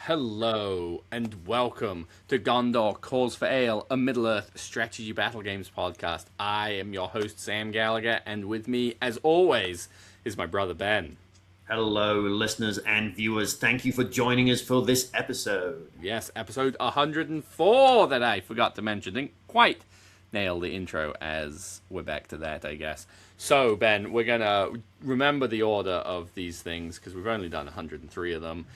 Hello and welcome to Gondor Calls for Ale, a Middle-earth strategy battle games podcast. I am your host, Sam Gallagher, and with me, as always, is my brother, Ben. Hello, listeners and viewers. Thank you for joining us for this episode. Yes, episode 104 that I forgot to mention. Didn't quite nail the intro, as we're back to that, I guess. So, Ben, we're going to remember the order of these things, because we've only done 103 of them.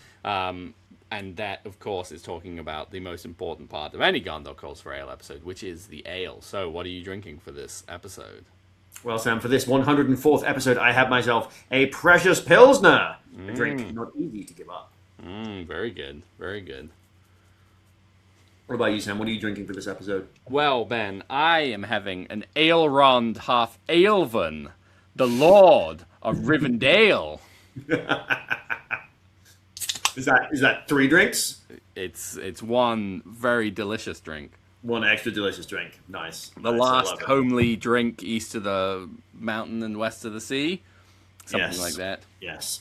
And that, of course, is talking about the most important part of any Gondor Calls for Ale episode, which is the ale. So, what are you drinking for this episode? Well, Sam, for this 104th episode, I have myself a precious Pilsner. A drink not easy to give up. Very good. Very good. What about you, Sam? What are you drinking for this episode? Well, Ben, I am having an Aelrond half Aelvan, the Lord of Rivendell. Is that 3 drinks? It's one very delicious drink. One extra delicious drink. Nice. The last homely drink east of the mountain and west of the sea. Something like that. Yes.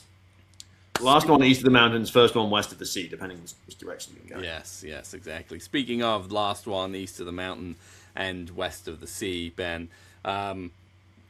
Last one east of the mountains, first one west of the sea, depending which direction you go. Yes, exactly. Speaking of last one east of the mountain and west of the sea, Ben,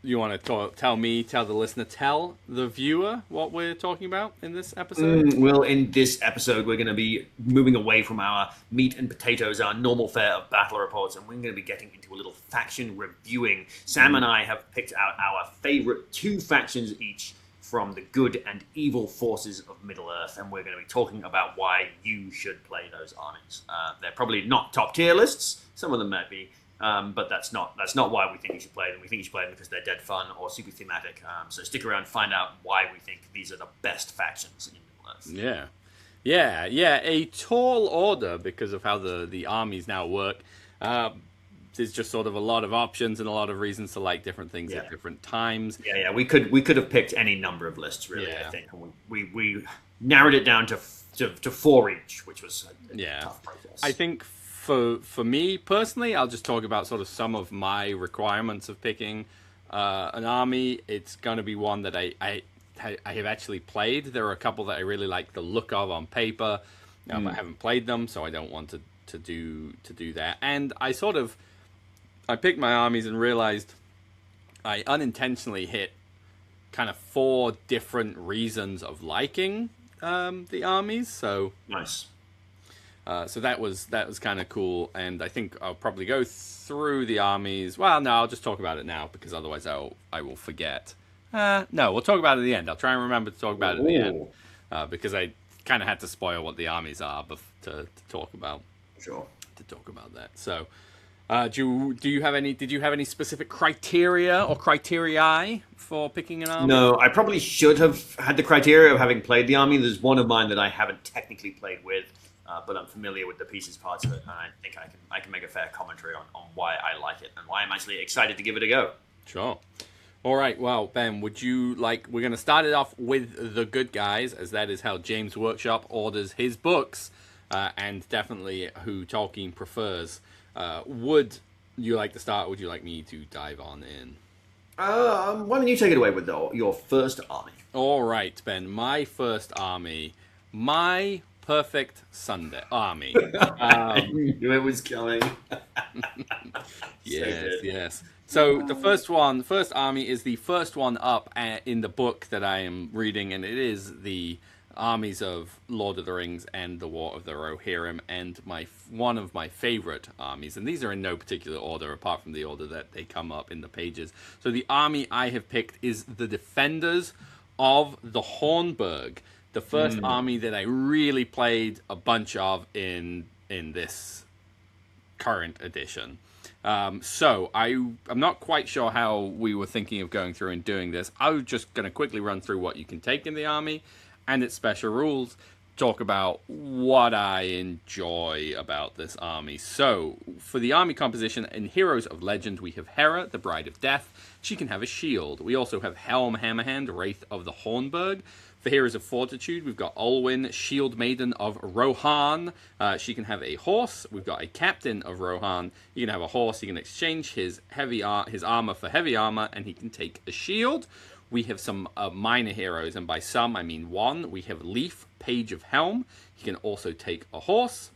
you want to tell the listener, tell the viewer what we're talking about in this episode? Well, in this episode, we're going to be moving away from our meat and potatoes, our normal fare of battle reports, and we're going to be getting into a little faction reviewing. Sam and I have picked out our favorite 2 factions each from the good and evil forces of Middle-earth, and we're going to be talking about why you should play those armies. They're probably not top tier lists. Some of them might be. But that's not why we think you should play them. We think you should play them because they're dead fun or super thematic. So stick around, find out why we think these are the best factions in Middle-earth. Yeah. A tall order because of how the armies now work. There's just sort of a lot of options and a lot of reasons to like different things at different times. Yeah. We could have picked any number of lists, really. I think we narrowed it down to 4 each, which was a tough process. I think. For me personally, I'll just talk about sort of some of my requirements of picking an army. It's going to be one that I have actually played. There are a couple that I really like the look of on paper. I haven't played them, so I don't want to do that. And I picked my armies and realized I unintentionally hit kind of 4 different reasons of liking the armies. So nice. So that was kind of cool, and I think I'll probably go through the armies. Well, no, I'll just talk about it now, because otherwise I will forget. No, we'll talk about it at the end. I'll try and remember to talk about it at the end, because I kind of had to spoil what the armies are to talk about. Sure. To talk about that. So, did you have any specific criteria or criteriae for picking an army? No, I probably should have had the criteria of having played the army. There's one of mine that I haven't technically played with. But I'm familiar with the pieces, parts of it, and I think I can make a fair commentary on why I like it and why I'm actually excited to give it a go. Sure. All right. Well, Ben, would you like? We're going to start it off with the good guys, as that is how James Workshop orders his books, and definitely who Tolkien prefers. Would you like to start? Or would you like me to dive on in? Why don't you take it away with your first army? All right, Ben. My first army. My perfect Sunday army. I knew it was coming. Yes. So the first army is the first one up in the book that I am reading, and it is the armies of Lord of the Rings and the War of the Rohirrim, and one of my favorite armies. And these are in no particular order, apart from the order that they come up in the pages. So the army I have picked is the Defenders of the Hornburg. The first army that I really played a bunch of in this current edition. So I'm not quite sure how we were thinking of going through and doing this. I was just going to quickly run through what you can take in the army and its special rules, talk about what I enjoy about this army. So, for the army composition, in Heroes of Legend, we have Hera, the Bride of Death. She can have a shield. We also have Helm Hammerhand, Wraith of the Hornburg. For Heroes of Fortitude, we've got Olwyn, Shield Maiden of Rohan. She can have a horse. We've got a Captain of Rohan. You can have a horse. He can exchange his armor for heavy armor, and he can take a shield. we have some minor heroes, and by some I mean one. We have Leaf, Page of Helm. He can also take a horse.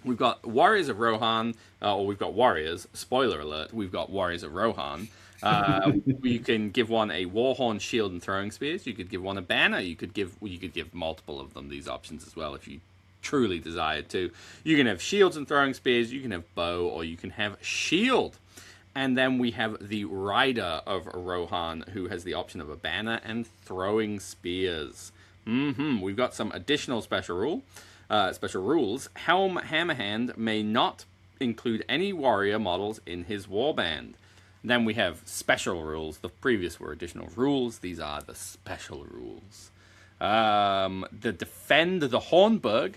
We've got Warriors of Rohan, or we've got Warriors. Spoiler alert: we've got Warriors of Rohan. You can give one a Warhorn, Shield, and Throwing Spears. You could give one a banner. You could give multiple of them these options as well if you truly desired to. You can have shields and throwing spears. You can have bow, or you can have shield. And then we have the Rider of Rohan, who has the option of a banner and throwing spears. We've got some additional special rules. Helm Hammerhand may not include any warrior models in his warband. Then we have special rules. The previous were additional rules. These are the special rules. The Defend the Hornburg.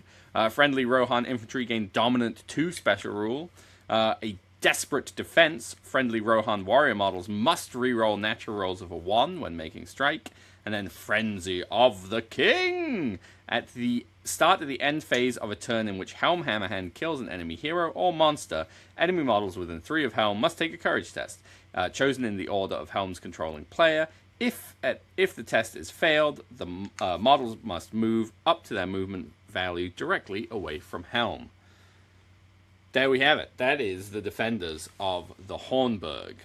Friendly Rohan infantry gain Dominant 2 special rule. A Desperate Defense. Friendly Rohan warrior models must reroll natural rolls of a 1 when making strike. And then Frenzy of the King. At the start of the end phase of a turn in which Helm Hammerhand kills an enemy hero or monster, enemy models within 3 of Helm must take a courage test, chosen in the order of Helm's controlling player. If the test is failed, the models must move up to their movement value directly away from Helm. There we have it. That is the Defenders of the Hornburg.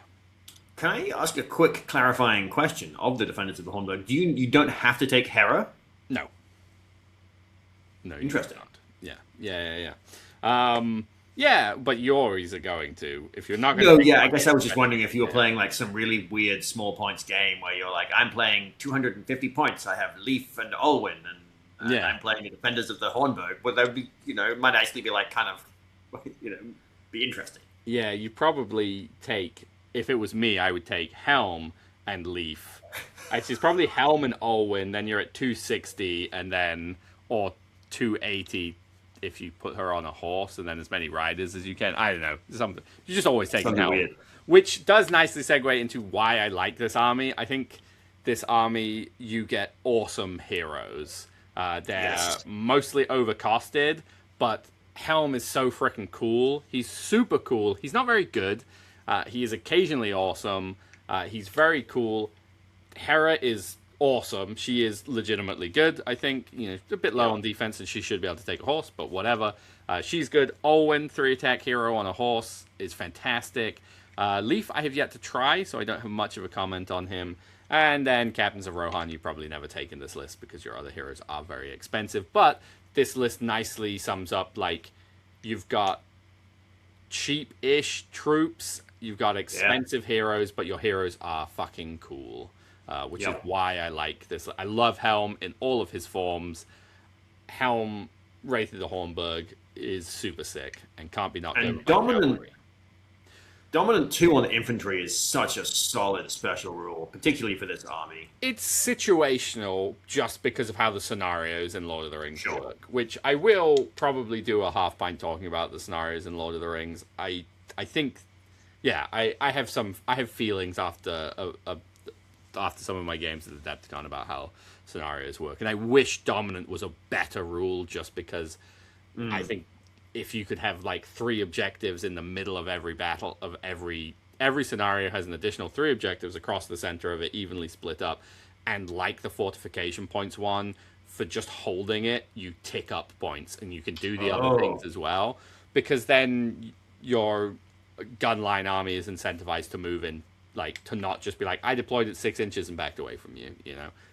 Can I ask a quick clarifying question of the Defenders of the Hornburg? You don't have to take Hera? No, Interesting. Yeah. Yeah, but Yori's are going to. If you're not going No, to. yeah, I guess I was just wondering if you were playing like some really weird small points game where you're like, I'm playing 250 points. I have Leaf and Olwyn, and I'm playing the Defenders of the Hornburg. Well, that would be, it might actually be like kind of, be interesting. Yeah, you probably take. If it was me, I would take Helm and Leaf. It's probably Helm and Olwyn. Then you're at 260, and then or 280 if you put her on a horse, and then as many riders as you can. I don't know. Something you just always take Helm, weird. Which does nicely segue into why I like this army. I think this army you get awesome heroes. They're mostly overcosted, but Helm is so freaking cool. He's super cool. He's not very good. He is occasionally awesome. He's very cool. Hera is awesome. She is legitimately good. I think, a bit low on defense, and she should be able to take a horse, but whatever. She's good. Olwyn, 3-attack hero on a horse, is fantastic. Leaf, I have yet to try, so I don't have much of a comment on him. And then Captains of Rohan, you probably never take in this list because your other heroes are very expensive. But this list nicely sums up, you've got cheap-ish troops. You've got expensive heroes, but your heroes are fucking cool, which is why I like this. I love Helm in all of his forms. Helm, Wraith of the Hornburg, is super sick and can't be knocked over. And Dominant 2 on the infantry is such a solid special rule, particularly for this army. It's situational just because of how the scenarios in Lord of the Rings work, which I will probably do a half pint talking about the scenarios in Lord of the Rings. I think... Yeah, I have feelings after some of my games at the Adepticon about how scenarios work, and I wish Dominant was a better rule just because I think if you could have 3 objectives in the middle of every battle of every scenario has an additional 3 objectives across the center of it, evenly split up, and like the fortification points one, for just holding it, you tick up points, and you can do the other things as well, because then your gun line army is incentivized to move in, to not just be I deployed at 6 inches and backed away from you,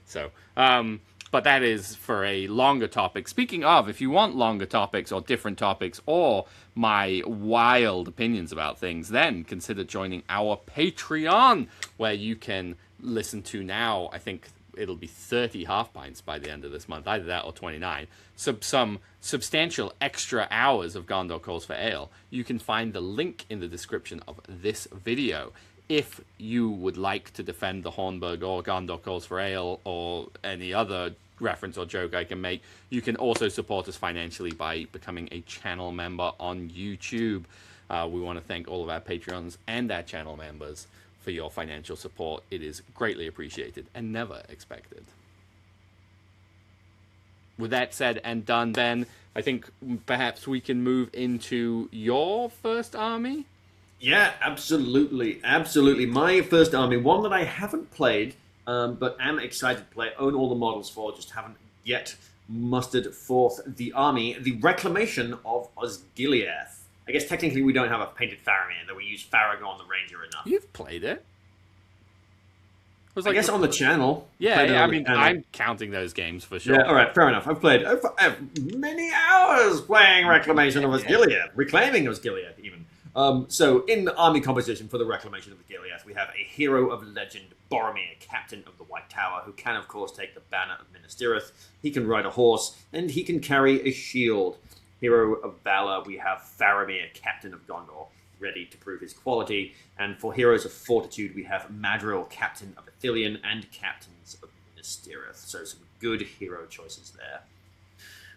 So, but that is for a longer topic. Speaking of, if you want longer topics or different topics or my wild opinions about things, then consider joining our Patreon, where you can listen to now, I think it'll be 30 half pints by the end of this month, either that or 29. Some substantial extra hours of Gondor Calls for Ale. You can find the link in the description of this video. If you would like to defend the Hornburg or Gondor Calls for Ale or any other reference or joke I can make, you can also support us financially by becoming a channel member on YouTube. We want to thank all of our Patreons and our channel members for your financial support. It is greatly appreciated and never expected. With that said and done, Ben, I think perhaps we can move into your first army. Yeah, absolutely. My first army, one that I haven't played but am excited to play. Own all the models for, just haven't yet mustered forth the army. The Reclamation of Osgiliath. I guess technically we don't have a painted Faramir, though we use Farragon the Ranger enough. You've played it. I guess on the channel. Yeah, I mean, I'm counting those games for sure. Yeah, all right, fair enough. I've played many hours playing Reclamation of Osgiliath, Reclaiming Osgiliath even. So in the army composition for the Reclamation of Osgiliath, we have a hero of legend, Boromir, captain of the White Tower, who can, of course, take the banner of Minas Tirith. He can ride a horse, and he can carry a shield. Hero of valor, we have Faramir, captain of Gondor, ready to prove his quality. And for heroes of fortitude, we have Madril, captain of Ithilien, and captains of Minas Tirith. So some good hero choices there.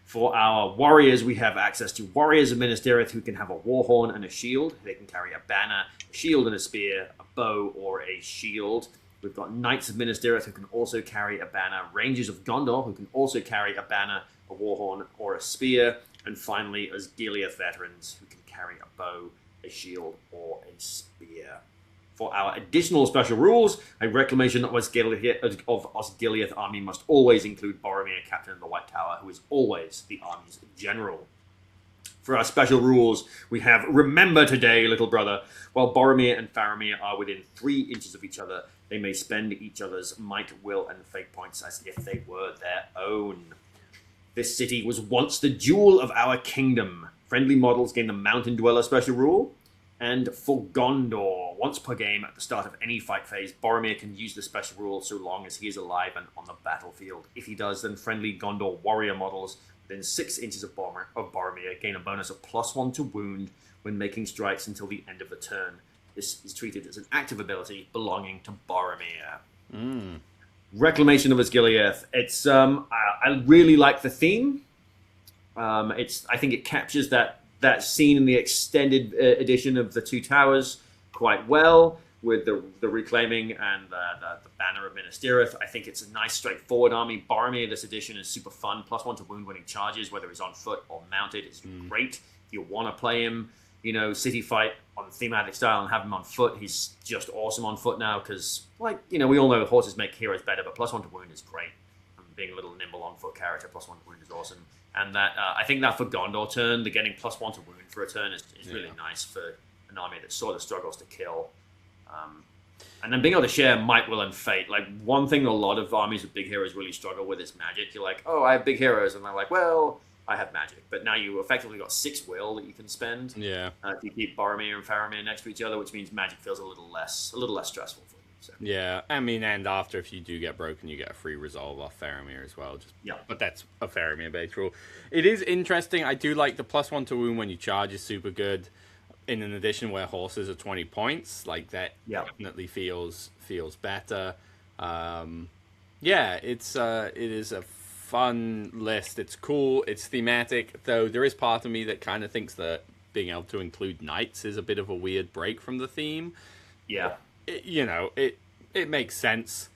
For our warriors, we have access to warriors of Minas Tirith who can have a warhorn and a shield. They can carry a banner, a shield and a spear, a bow, or a shield. We've got Knights of Minas Tirith who can also carry a banner, Rangers of Gondor who can also carry a banner, a warhorn, or a spear, and finally Osgiliath veterans who can carry a bow, a shield, or a spear. For our additional special rules, a Reclamation of Osgiliath army must always include Boromir, captain of the White Tower, who is always the army's general. For our special rules, we have Remember Today, Little Brother. While Boromir and Faramir are within 3 inches of each other, they may spend each other's might, will, and fate points as if they were their own. This city was once the jewel of our kingdom. Friendly models gain the Mountain Dweller special rule. And for Gondor, once per game at the start of any fight phase, Boromir can use the special rule so long as he is alive and on the battlefield. If he does, then friendly Gondor warrior models within 6 inches of Boromir gain a bonus of +1 to wound when making strikes until the end of the turn. This is treated as an active ability belonging to Boromir. Reclamation of Osgiliath. It's I really like the theme. I think it captures that scene in the extended edition of the Two Towers quite well, with the reclaiming and the banner of Minas Tirith. I think it's a nice, straightforward army. Boromir, this edition, is super fun. +1 to wound when he charges, whether he's on foot or mounted. It's great. If you want to play him, city fight on thematic style and have him on foot, he's just awesome on foot now because, we all know horses make heroes better, but +1 to wound is great. And being a little nimble on foot character, +1 to wound is awesome. And that I think that for Gondor turn, the getting +1 to wound for a turn is really nice for an army that sort of struggles to kill. And then being able to share might, will, and fate. One thing a lot of armies with big heroes really struggle with is magic. You're like, oh, I have big heroes. And they're like, well, I have magic. But now you effectively got 6 will that you can spend. Yeah. If you keep Boromir and Faramir next to each other, which means magic feels a little less stressful for you. So. Yeah, I mean, and after, if you do get broken, you get a free resolve off Faramir as well. But that's a Faramir-based rule. It is interesting. I do like the +1 to wound when you charge is super good. In an edition where horses are 20 points, that definitely feels better. It is a fun list. It's cool. It's thematic, though there is part of me that kind of thinks that being able to include knights is a bit of a weird break from the theme. Yeah. It makes sense.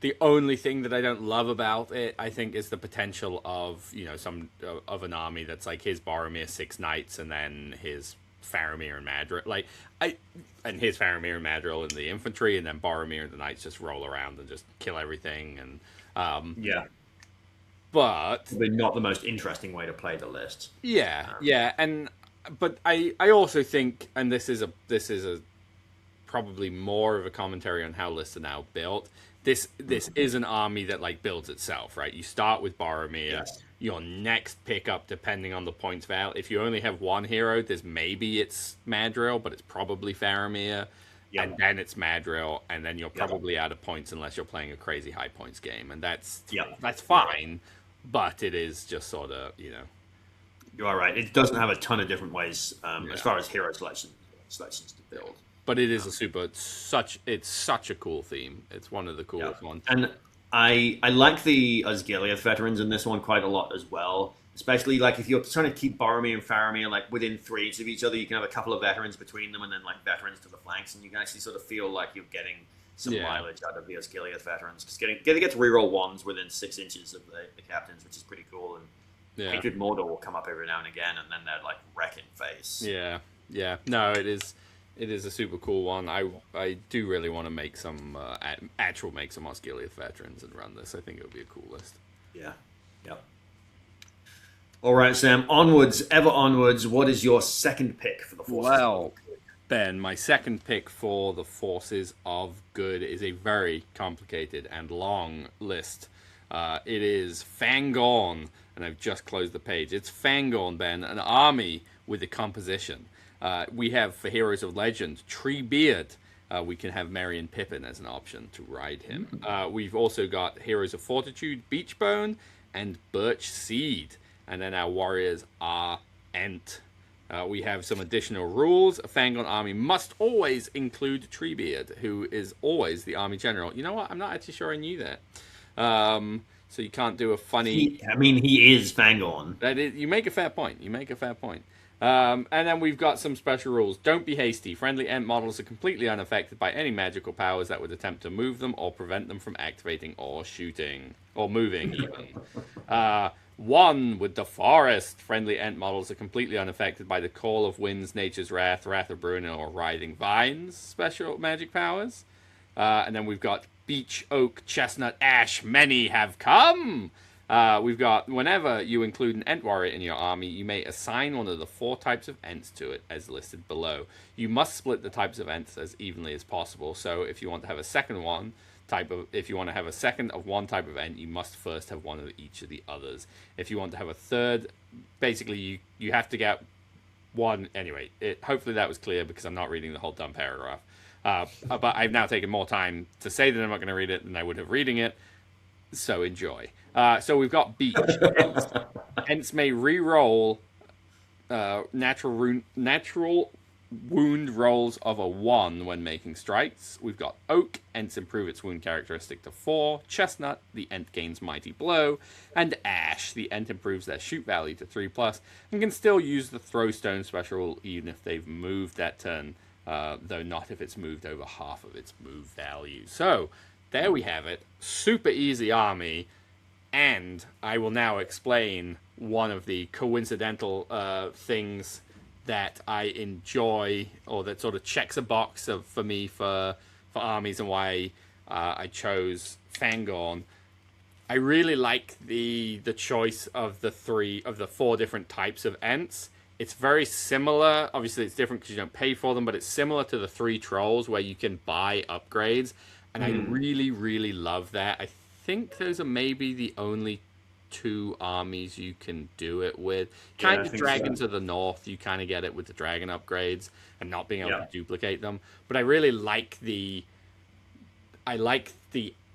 The only thing that I don't love about it, I think, is the potential of some of an army that's like his Boromir 6 knights and then his Faramir and Madril, and his Faramir and Madril in the infantry, and then Boromir and the knights just roll around and just kill everything. And but not the most interesting way to play the list. But I also think, and this is a probably more of a commentary on how lists are now built. This is an army that builds itself, right? You start with Boromir. Yes. Your next pickup, depending on the points value. If you only have one hero, maybe it's Madril, but it's probably Faramir. Yep. And then it's Madril, and then you're probably out of points unless you're playing a crazy high points game, and that's fine. But it is just sort of You are right. It doesn't have a ton of different ways as far as hero selections to build. But it is it's such a cool theme. It's one of the coolest ones. And I like the Osgiliath veterans in this one quite a lot as well. Especially if you're trying to keep Boromir and Faramir within 3 inches of each other, you can have a couple of veterans between them and then veterans to the flanks, and you can actually sort of feel like you're getting some mileage out of the Osgiliath veterans. Because they get to reroll 1s within 6 inches of the captains, which is pretty cool. And Hatred Mordor will come up every now and again, and then they're wrecking face. Yeah. No, it is. It is a super cool one. I do really want to make some make some Osgiliath veterans and run this. I think it would be a cool list. Yeah. Yep. All right, Sam. Onwards, ever onwards. What is your second pick for the forces? Well, Ben, my second pick for the forces of good is a very complicated and long list. It is Fangorn, and I've just closed the page. It's Fangorn, Ben, an army with a composition. We have, for Heroes of Legend, Treebeard. We can have Merry and Pippin as an option to ride him. We've also got Heroes of Fortitude, Beachbone, and Birch Seed. And then our warriors are Ent. We have some additional rules. A Fangorn army must always include Treebeard, who is always the army general. You know what? I'm not actually sure I knew that. So you can't do a funny... He is Fangorn. You make a fair point. And then we've got some special rules. Don't be hasty. Friendly Ent models are completely unaffected by any magical powers that would attempt to move them or prevent them from activating or shooting. Or moving, even. One with the forest. Friendly Ent models are completely unaffected by the Call of Winds, Nature's Wrath, Wrath of Bruno, or Writhing Vines special magic powers. And then we've got Beech, Oak, Chestnut, Ash. Many have come. We've got, whenever you include an Ent warrior in your army, you may assign one of the 4 types of Ents to it, as listed below. You must split the types of Ents as evenly as possible. So if you want to have a second of one type of Ent, you must first have one of each of the others. If you want to have a third, basically you have to get one. Anyway, hopefully that was clear, because I'm not reading the whole dumb paragraph. But I've now taken more time to say that I'm not going to read it than I would have reading it. So enjoy. So we've got Beech. Ents may re-roll natural wound rolls of a 1 when making strikes. We've got Oak. Ents improve its wound characteristic to 4. Chestnut. The Ent gains Mighty Blow. And Ash. The Ent improves their shoot value to 3+, and can still use the Throw Stone special even if they've moved that turn, though not if it's moved over half of its move value. So there we have it. Super easy army. And I will now explain one of the coincidental things that I enjoy, or that sort of checks a box for me for armies, and why I chose Fangorn. I really like the choice of the 4 different types of Ents. It's very similar. Obviously, it's different because you don't pay for them, but it's similar to the 3 Trolls, where you can buy upgrades. And I really, really love that. I think those are maybe the only 2 armies you can do it with. Kind of Dragons of the North, you kind of get it with the dragon upgrades and not being able to duplicate them. But I really like the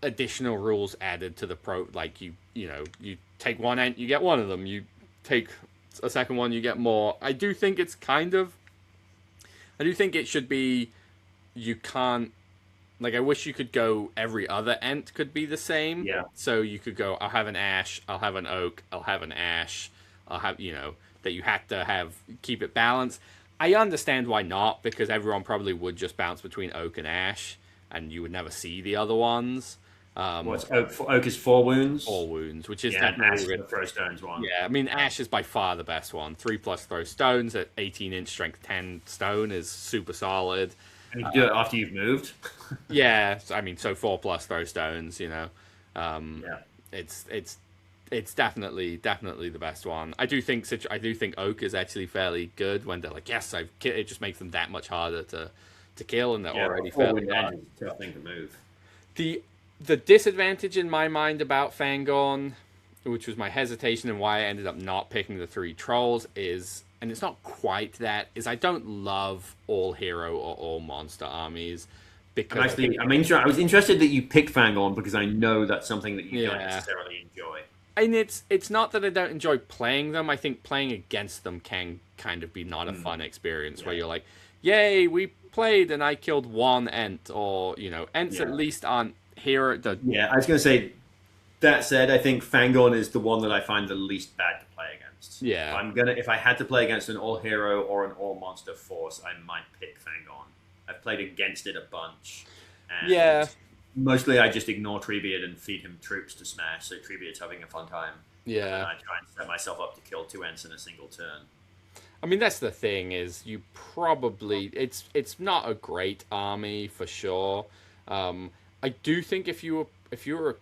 additional rules added to the pro. Like you take one Ent, you get one of them. You take a second one, you get more. I do think it should be, you can't. Like, I wish you could go every other Ent could be the same. Yeah. So you could go, I'll have an Ash, I'll have an Oak, I'll have an Ash, I'll have, that you have to keep it balanced. I understand why not, because everyone probably would just bounce between Oak and Ash, and you would never see the other ones. What's Oak? Oak is 4 wounds? 4 wounds, which is Ash is the Throw Stones one. Yeah, I mean, Ash is by far the best one. 3+ Throw Stones at 18-inch strength 10 stone is super solid. And you can do it after you've moved. Yeah, I mean, so 4+ Throw Stones, it's definitely the best one. I do think Oak is actually fairly good when they're like, yes, it just makes them that much harder to kill, and they're already fairly hard. Tough thing to move. The disadvantage in my mind about Fangorn, which was my hesitation and why I ended up not picking the 3 Trolls, is, and it's not quite that, is I don't love all hero or all monster armies. Because actually, I was interested that you picked Fangorn, because I know that's something that you don't necessarily enjoy. And it's not that I don't enjoy playing them. I think playing against them can kind of be not a fun experience, where you're like, yay, we played and I killed 1 Ent, or, Ents at least aren't hero. I was going to say, that said, I think Fangorn is the one that I find the least bad to play against. Yeah. If I had to play against an all hero or an all monster force, I might pick Fangorn. I've played against it a bunch. And mostly I just ignore Treebeard and feed him troops to smash, so Treebeard's having a fun time. Yeah. And I try and set myself up to kill 2 Ents in a single turn. I mean, that's the thing is you probably it's not a great army for sure. I do think if you were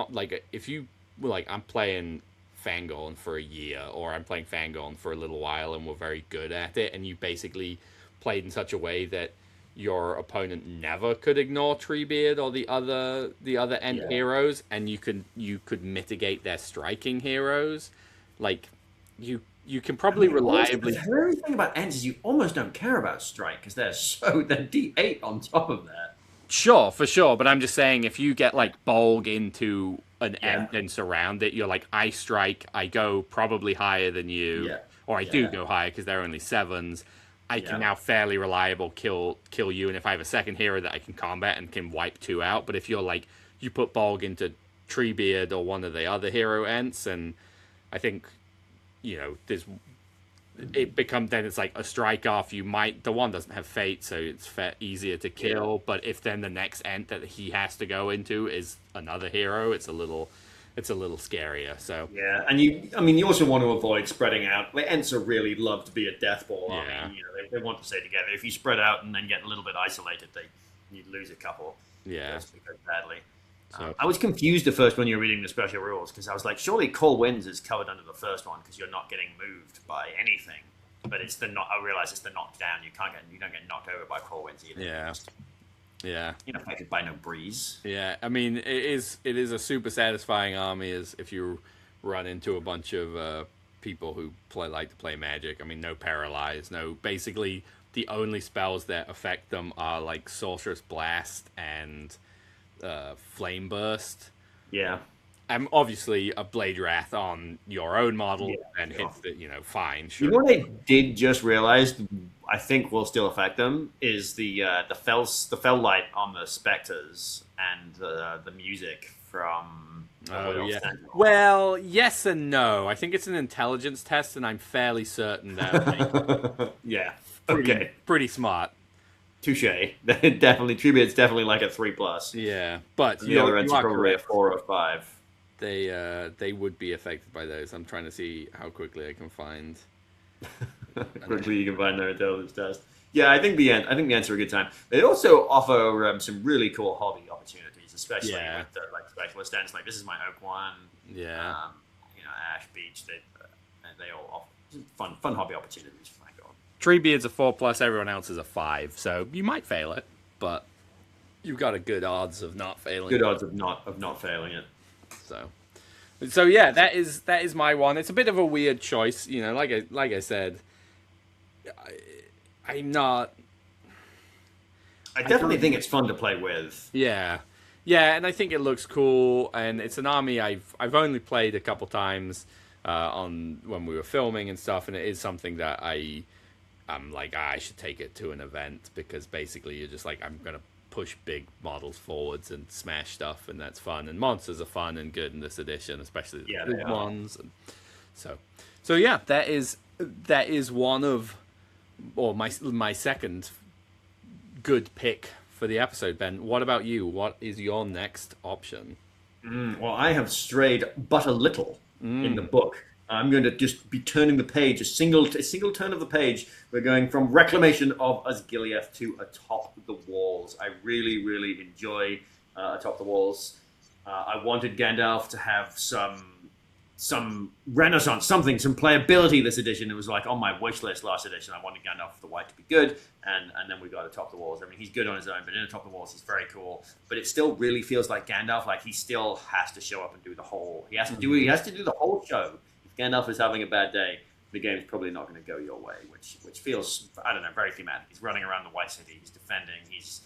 like if you were like I'm playing Fangorn for a year or I'm playing Fangorn for a little while and we're very good at it and you basically played in such a way that your opponent never could ignore Treebeard or the other end Yeah. heroes and you could mitigate their striking heroes like you can probably Honestly, the reliably. very thing about Ents is you almost don't care about Strike because they're D8 on top of that. Sure, for sure, but I'm just saying if you get like Bolg into an Yeah. end and surround it, you're like I strike, I go probably higher than you, Yeah. or I do Yeah. go higher because they're only sevens. I can Yeah. now fairly reliable kill you, and if I have a second hero that I can combat and can wipe two out, but if you're like you put Bolg into Treebeard or one of the other hero ents, and I think there's it becomes then it's like a strike off. You might the one doesn't have fate, so it's easier to kill. Yeah. But if then the next ent that he has to go into is another hero, it's a little scarier. So Yeah, and you also want to avoid spreading out. Like, Ents are really love to be a death ball army. Yeah. They want to stay together. If you spread out and then get a little bit isolated, you'd lose a couple. yeah, They go badly. so I was confused at first when you were reading the special rules because I was like, surely Call Winds is covered under the first one because you're not getting moved by anything. But it's the not. I realize it's the knockdown. You don't get knocked over by Call Winds either. yeah, yeah, You're not affected by no breeze. yeah. I mean, it is a super satisfying army as if you run into a bunch of people who like to play Magic. I mean, no paralyze, no. Basically, the only spells that affect them are like Sorcerous Blast and Flame Burst. Yeah. And obviously a Blade Wrath on your own model Yeah, and sure. hits that, fine, You sure. know what I did just realize? I think will still affect them is the fell light on the specters and the music from. Oh, yeah. Well, yes and no. I think it's an intelligence test, and I'm fairly certain that like, Yeah. pretty, Okay. pretty smart. Touche. Definitely, Treebeard's definitely like a 3+. Yeah, but The other ends you are are probably a correct. 4 or 5. They would be affected by those. I'm trying to see how quickly I can find. Quickly, you can find their intelligence test. Yeah, I think the ends are a good time. They also offer some really cool hobby opportunities, especially Yeah. with like specialist ends. Like this is my Oak one. Yeah. Ash Beach. They all offer fun hobby opportunities for my god. Treebeard's a 4+, everyone else is a 5, so you might fail it, but you've got a good odds of not failing. Good odds of not failing it. So yeah, that is my one. It's a bit of a weird choice, like I said. I'm not. I definitely think it's fun to play with. Yeah, and I think it looks cool, and it's an army I've only played a couple times on when we were filming and stuff, and it is something that I'm like I should take it to an event because basically you're just like I'm gonna push big models forwards and smash stuff, and that's fun. And monsters are fun and good in this edition, especially the they big are. ones. And so yeah, that is one of, or my second good pick for the episode. Ben, what about you? What is your next option? Well, I have strayed but a little in the book. I'm going to just be turning the page, a single turn of the page. We're going from Reclamation of Osgiliath to Atop the Walls. I really, really enjoy Atop the Walls. I wanted Gandalf to have some renaissance, some playability this edition. It was like on my wish list last edition. I wanted Gandalf the White to be good, and then we got Atop the Walls. I mean, he's good on his own, but in Atop the Walls, he's very cool. But it still really feels like Gandalf. Like he still has to show up and do the whole. He has to do the whole show. If Gandalf is having a bad day, the game's probably not going to go your way, which feels, I don't know, very thematic. He's running around the White City. He's defending. He's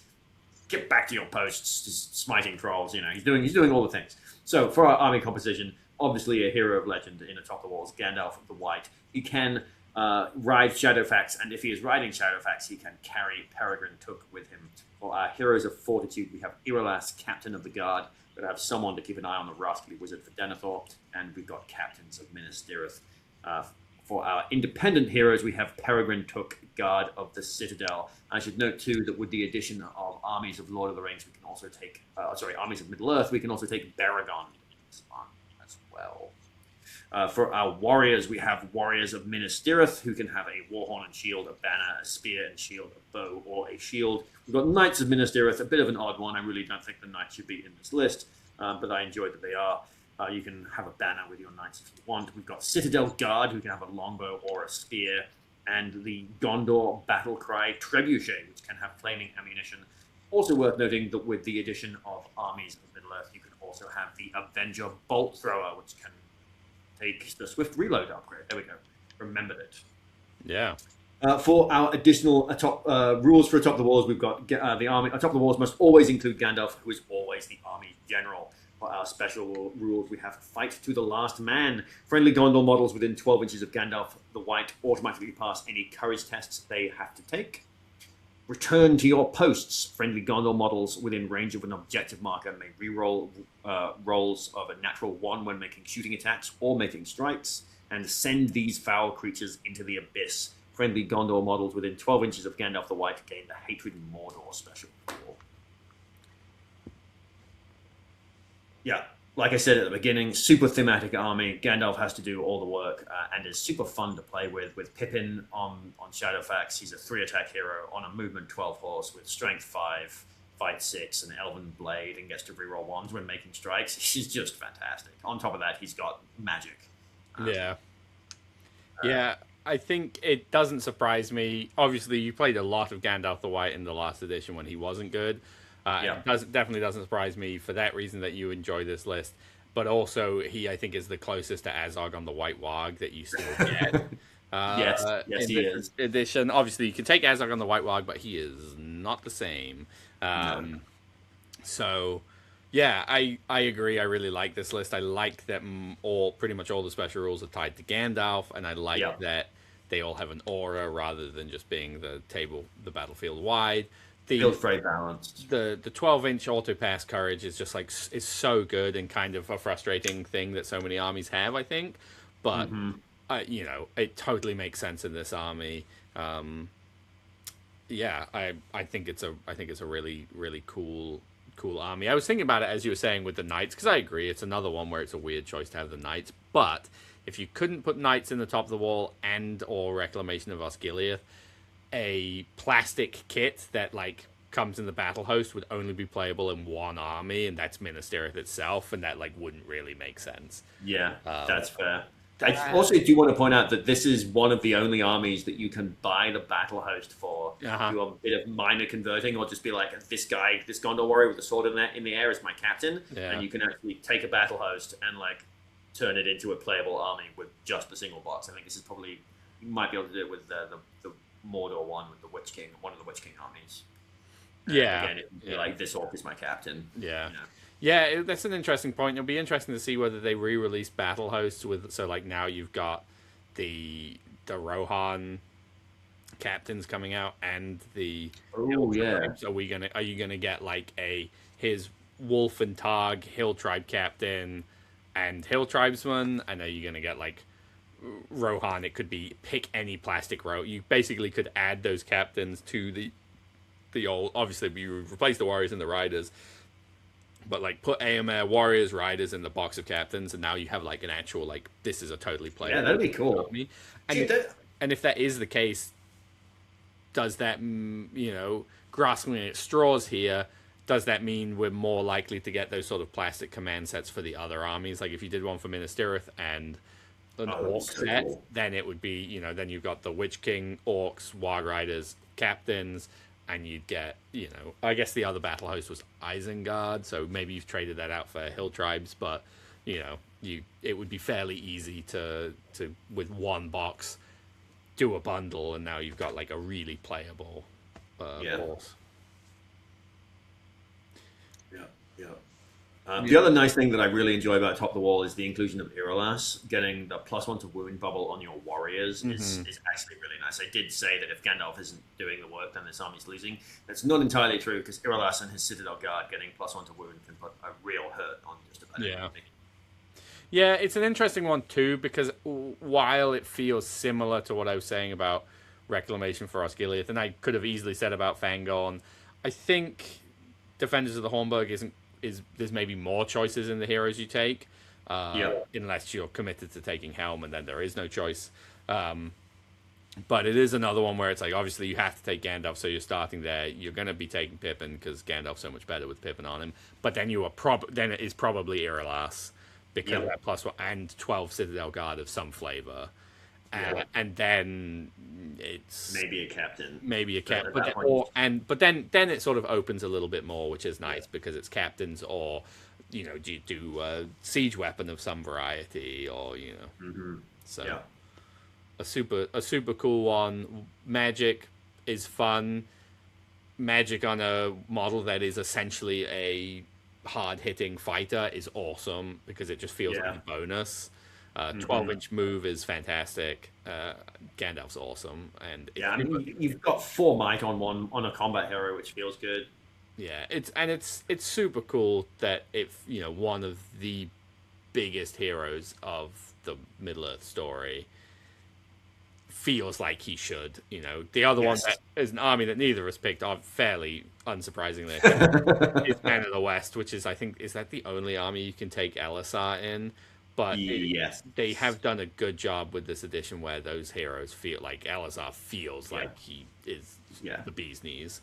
get back to your posts, just smiting trolls. He's doing all the things. So for our army composition, obviously a hero of legend in Atop the Walls, Gandalf the White. He can ride Shadowfax, and if he is riding Shadowfax, he can carry Peregrine Took with him. For our heroes of fortitude, we have Irolas, Captain of the Guard. We have someone to keep an eye on the rascally wizard for Denethor, and we've got captains of Minas Tirith. For our independent heroes, we have Peregrine Took, Guard of the Citadel. I should note too that with the addition of armies of Lord of the Rings, we can also take armies of Middle Earth. We can also take Baragon in this one as well. For our warriors, we have warriors of Minas Tirith, who can have a warhorn and shield, a banner, a spear and shield, a bow, or a shield. We've got Knights of Minas Tirith, a bit of an odd one. I really don't think the Knights should be in this list, but I enjoy that they are. You can have a banner with your Knights if you want. We've got Citadel Guard, who can have a longbow or a spear, and the Gondor Battle Cry Trebuchet, which can have flaming ammunition. Also worth noting that with the addition of Armies of Middle-earth, you can also have the Avenger Bolt Thrower, which can take the Swift Reload upgrade. There we go. Remembered it. Yeah. For our additional rules for Atop the Walls, we've got the army. Atop the Walls must always include Gandalf, who is always the army general. For our special rules, we have Fight to the Last Man. Friendly Gondor models within 12 inches of Gandalf the White automatically pass any courage tests they have to take. Return to your posts. Friendly Gondor models within range of an objective marker may reroll rolls of a natural 1 when making shooting attacks or making strikes, and send these foul creatures into the abyss. Friendly Gondor models within 12 inches of Gandalf the White gain the Hatred Mordor special. Yeah, like I said at the beginning, super thematic army. Gandalf has to do all the work and is super fun to play with Pippin on Shadowfax. He's a 3-attack hero on a movement 12 horse with strength 5, fight 6, and Elven Blade, and gets to reroll 1s when making strikes. He's just fantastic. On top of that, he's got magic. Yeah, I think it doesn't surprise me. Obviously, you played a lot of Gandalf the White in the last edition when he wasn't good. It definitely doesn't surprise me for that reason that you enjoy this list. But also, he, I think, is the closest to Azog on the White Warg that you still get. Yes, he is. Edition. Obviously, you can take Azog on the White Warg, but he is not the same. No. So, yeah, I agree. I really like this list. I like that pretty much all the special rules are tied to Gandalf, and I like that they all have an aura rather than just being the battlefield wide. Feels very balanced. The 12-inch auto pass courage is just like is so good and kind of a frustrating thing that so many armies have, I think. But it totally makes sense in this army. I think it's a really really cool army. I was thinking about it as you were saying with the Knights, because I agree it's another one where it's a weird choice to have the Knights. But if you couldn't put Knights in the top of the wall and or Reclamation of Osgiliath, a plastic kit that like comes in the battle host would only be playable in one army, and that's Minas Tirith itself, and that like wouldn't really make sense. Yeah, that's fair. I also do want to point out that this is one of the only armies that you can buy the battle host for. Do a bit of minor converting, or just be like, this Gondor warrior with a sword in the air is my captain, and you can actually take a battle host and like turn it into a playable army with just a single box. I think this is probably, you might be able to do it with the Mordor one with the Witch King, one of the Witch King armies. Again, it'd be like, this orc is my captain. Yeah, that's an interesting point. It'll be interesting to see whether they re-release battle hosts like now you've got the Rohan captains coming out and the Tribes. Are you gonna get like his Wolf and Targ Hill Tribe captain and Hill Tribesman, and are you gonna get like Rohan? It could be pick any plastic row. You basically could add those captains to the old. Obviously, you replace the warriors and the riders, but like put AMR warriors, riders in the box of captains, and now you have like an actual like this is a totally playable. Yeah, that'd be cool. And if that is the case, does that grasping at straws here? Does that mean we're more likely to get those sort of plastic command sets for the other armies? Like if you did one for Minas Tirith and an orc set, then it would be, then you've got the Witch King, orcs, Warg Riders, captains, and you'd get, I guess the other battle host was Isengard, so maybe you've traded that out for Hill Tribes, but, it would be fairly easy to with one box, do a bundle, and now you've got like a really playable horse. The other nice thing that I really enjoy about Top of the Wall is the inclusion of Irolas. Getting the +1 to wound bubble on your warriors is actually really nice. I did say that if Gandalf isn't doing the work, then this army's losing. That's not entirely true, because Irolas and his Citadel Guard getting +1 to wound can put a real hurt on just about anything. Yeah, it's an interesting one too, because while it feels similar to what I was saying about Reclamation for Osgiliath, and I could have easily said about Fangorn, I think Defenders of the Hornburg there's maybe more choices in the heroes you take. unless you're committed to taking Helm, and then there is no choice. But it is another one where it's like, obviously you have to take Gandalf, so you're starting there. You're going to be taking Pippin because Gandalf's so much better with Pippin on him. But then then it is probably Irolas because that +1 and 12 Citadel Guard of some flavor. And then it's maybe a captain. But then it sort of opens a little bit more, which is nice because it's captains, or do you do a siege weapon of some variety, or so a super cool one. Magic is fun. Magic on a model that is essentially a hard hitting fighter is awesome because it just feels like a bonus. 12-inch move is fantastic. Gandalf's awesome, and you've got 4 might on a combat hero, which feels good. Yeah, it's super cool that one of the biggest heroes of the Middle Earth story feels like he should. The other one that is an army that neither of us picked, are fairly unsurprisingly, is Man of the West, which is, I think, is that the only army you can take Elisar in? But they have done a good job with this edition where those heroes feel like Elisar feels like he is the bee's knees,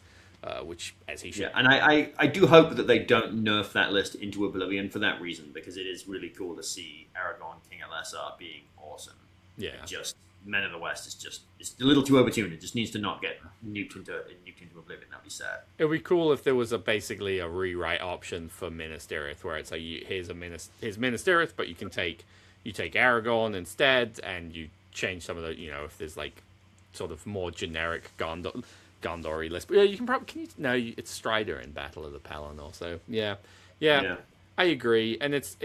which, as he should. Yeah, and I do hope that they don't nerf that list into oblivion for that reason, because it is really cool to see Aragorn, King Elisar being awesome. Yeah. Just Men of the West is it's a little too overtuned. It just needs to not get nuked into oblivion. That'd be sad. It would be cool if there was basically a rewrite option for Minas Tirith, where it's like here's Minas Tirith, but you take Aragorn instead, and you change some of the if there's like sort of more generic Gondor-y list. But you can probably it's Strider in Battle of the Pelennor. So yeah. I agree, and that's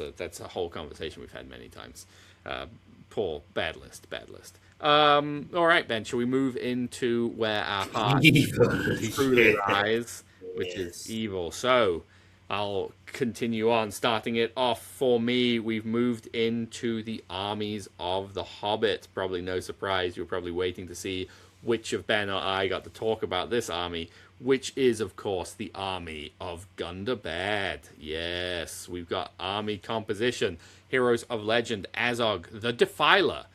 a whole conversation we've had many times. Bad list. All right, Ben, shall we move into where our heart truly lies, which is evil? So I'll continue on, starting it off for me. We've moved into the armies of the Hobbit. Probably no surprise, you're probably waiting to see which of Ben or I got to talk about this army, which is, of course, the army of Gundabad. Yes, we've got army composition. Heroes of Legend, Azog, the Defiler,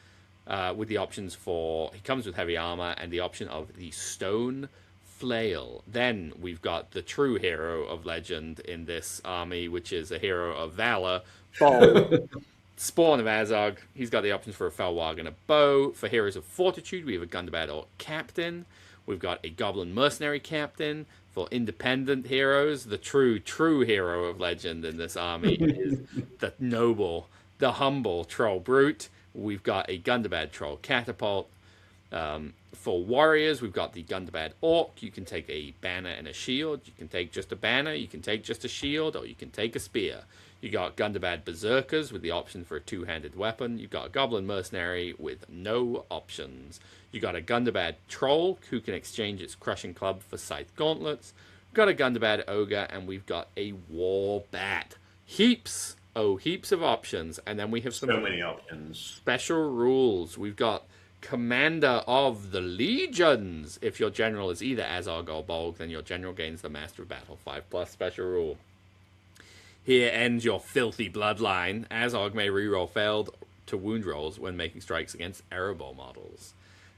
with the options he comes with heavy armor and the option of the Stone Flail. Then we've got the true hero of Legend in this army, which is a hero of valor, Bold, Spawn of Azog. He's got the options for a Felwarg and a bow. For heroes of Fortitude, we have a Gundabad Orc Captain. We've got a Goblin Mercenary Captain. For independent heroes, the true hero of Legend in this army is the noble, the humble Troll Brute. We've got a Gundabad Troll Catapult. For warriors, we've got the Gundabad Orc. You can take a banner and a shield. You can take just a banner. You can take just a shield, or you can take a spear. You got Gundabad Berserkers with the option for a two-handed weapon. You've got a Goblin Mercenary with no options. You got a Gundabad Troll who can exchange its Crushing Club for Scythe Gauntlets. We've got a Gundabad Ogre, and we've got a War Bat. Heaps of options. And then we have so many options. Special rules. We've got Commander of the Legions. If your general is either Azog or Bolg, then your general gains the Master of Battle 5+ special rule. Here ends your filthy bloodline. Azog may reroll failed to wound rolls when making strikes against Erebor models.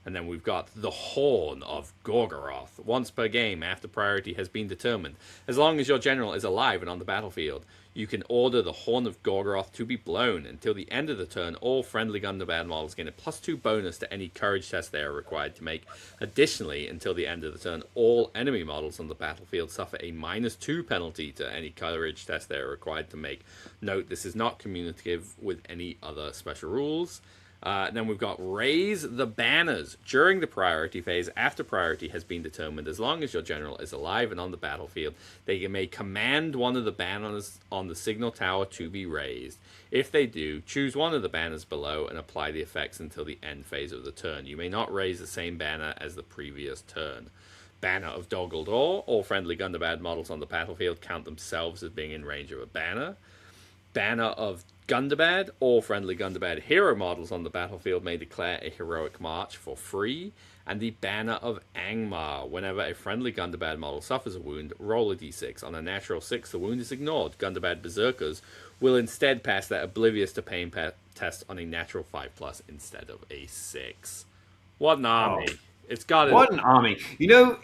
And then we've got the Horn of Gorgoroth. Once per game, after priority has been determined, as long as your general is alive and on the battlefield, you can order the Horn of Gorgoroth to be blown. Until the end of the turn, all friendly Gundabad models gain a +2 bonus to any courage test they are required to make. Additionally, until the end of the turn, all enemy models on the battlefield suffer a -2 penalty to any courage test they are required to make. Note, this is not communicative with any other special rules. Then we've got Raise the Banners. During the priority phase, after priority has been determined, as long as your general is alive and on the battlefield, they may command one of the banners on the signal tower to be raised. If they do, choose one of the banners below and apply the effects until the end phase of the turn. You may not raise the same banner as the previous turn. Banner of Dol Guldur. All friendly Gundabad models on the battlefield count themselves as being in range of a banner. Banner of Gundabad, all friendly Gundabad hero models on the battlefield may declare a heroic march for free, and the Banner of Angmar. Whenever a friendly Gundabad model suffers a wound, roll a d6. On a natural 6, the wound is ignored. Gundabad Berserkers will instead pass that Oblivious to Pain test on a natural 5+ instead of a 6. What an army. Oh. It's got What an army. You know,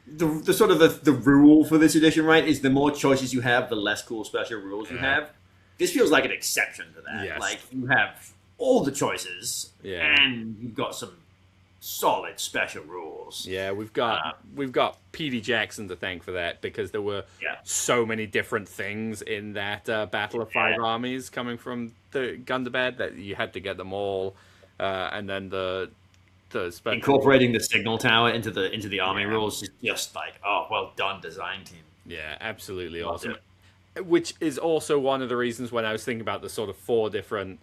the sort of the rule for this edition, right, is the more choices you have, the less cool special rules you have. This feels like an exception to that. Yes. Like, you have all the choices, Yeah. and you've got some solid special rules. Yeah, we've got P.D. Jackson to thank for that, because there were so many different things in that Battle of Five Armies coming from the Gundabad that you had to get them all, and then the incorporating the signal tower into the army rules is just like, oh, well done, design team. Yeah, absolutely awesome. Which is also one of the reasons when I was thinking about the sort of four different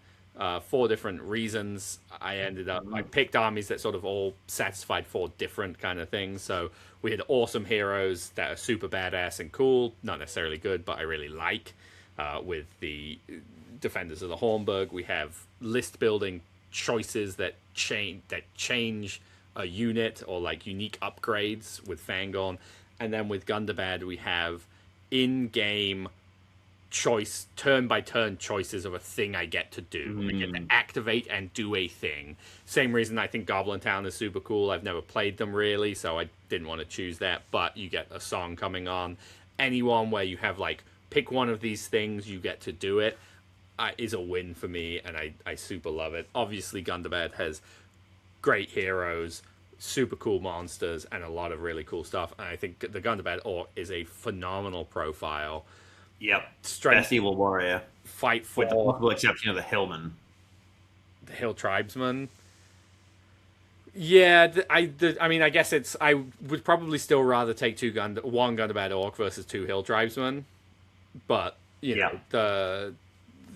reasons I ended up, I picked armies that sort of all satisfied four different kind of things. So we had awesome heroes that are super badass and cool, not necessarily good, but I really like. With the Defenders of the Hornburg, we have list building choices that change a unit, or like unique upgrades with Fangorn. And then with Gundabad, we have in-game choice, turn-by-turn choices of a thing I get to do. I get to activate and do a thing. Same reason I think Goblin Town is super cool. I've never played them really, so I didn't want to choose that. But you get a song coming on. Anyone where you have, like, pick one of these things, you get to do it, is a win for me, and I super love it. Obviously, Gundabad has great heroes, super cool monsters, and a lot of really cool stuff. And I think the Gundabad Orc is a phenomenal profile. Yep. Strength, best evil warrior. Fight for... With the possible exception of the Hillman. The Hill Tribesman. Yeah, I mean, I guess I would probably still rather take one Gundabad Orc versus 2 Hill Tribesmen. But, you know,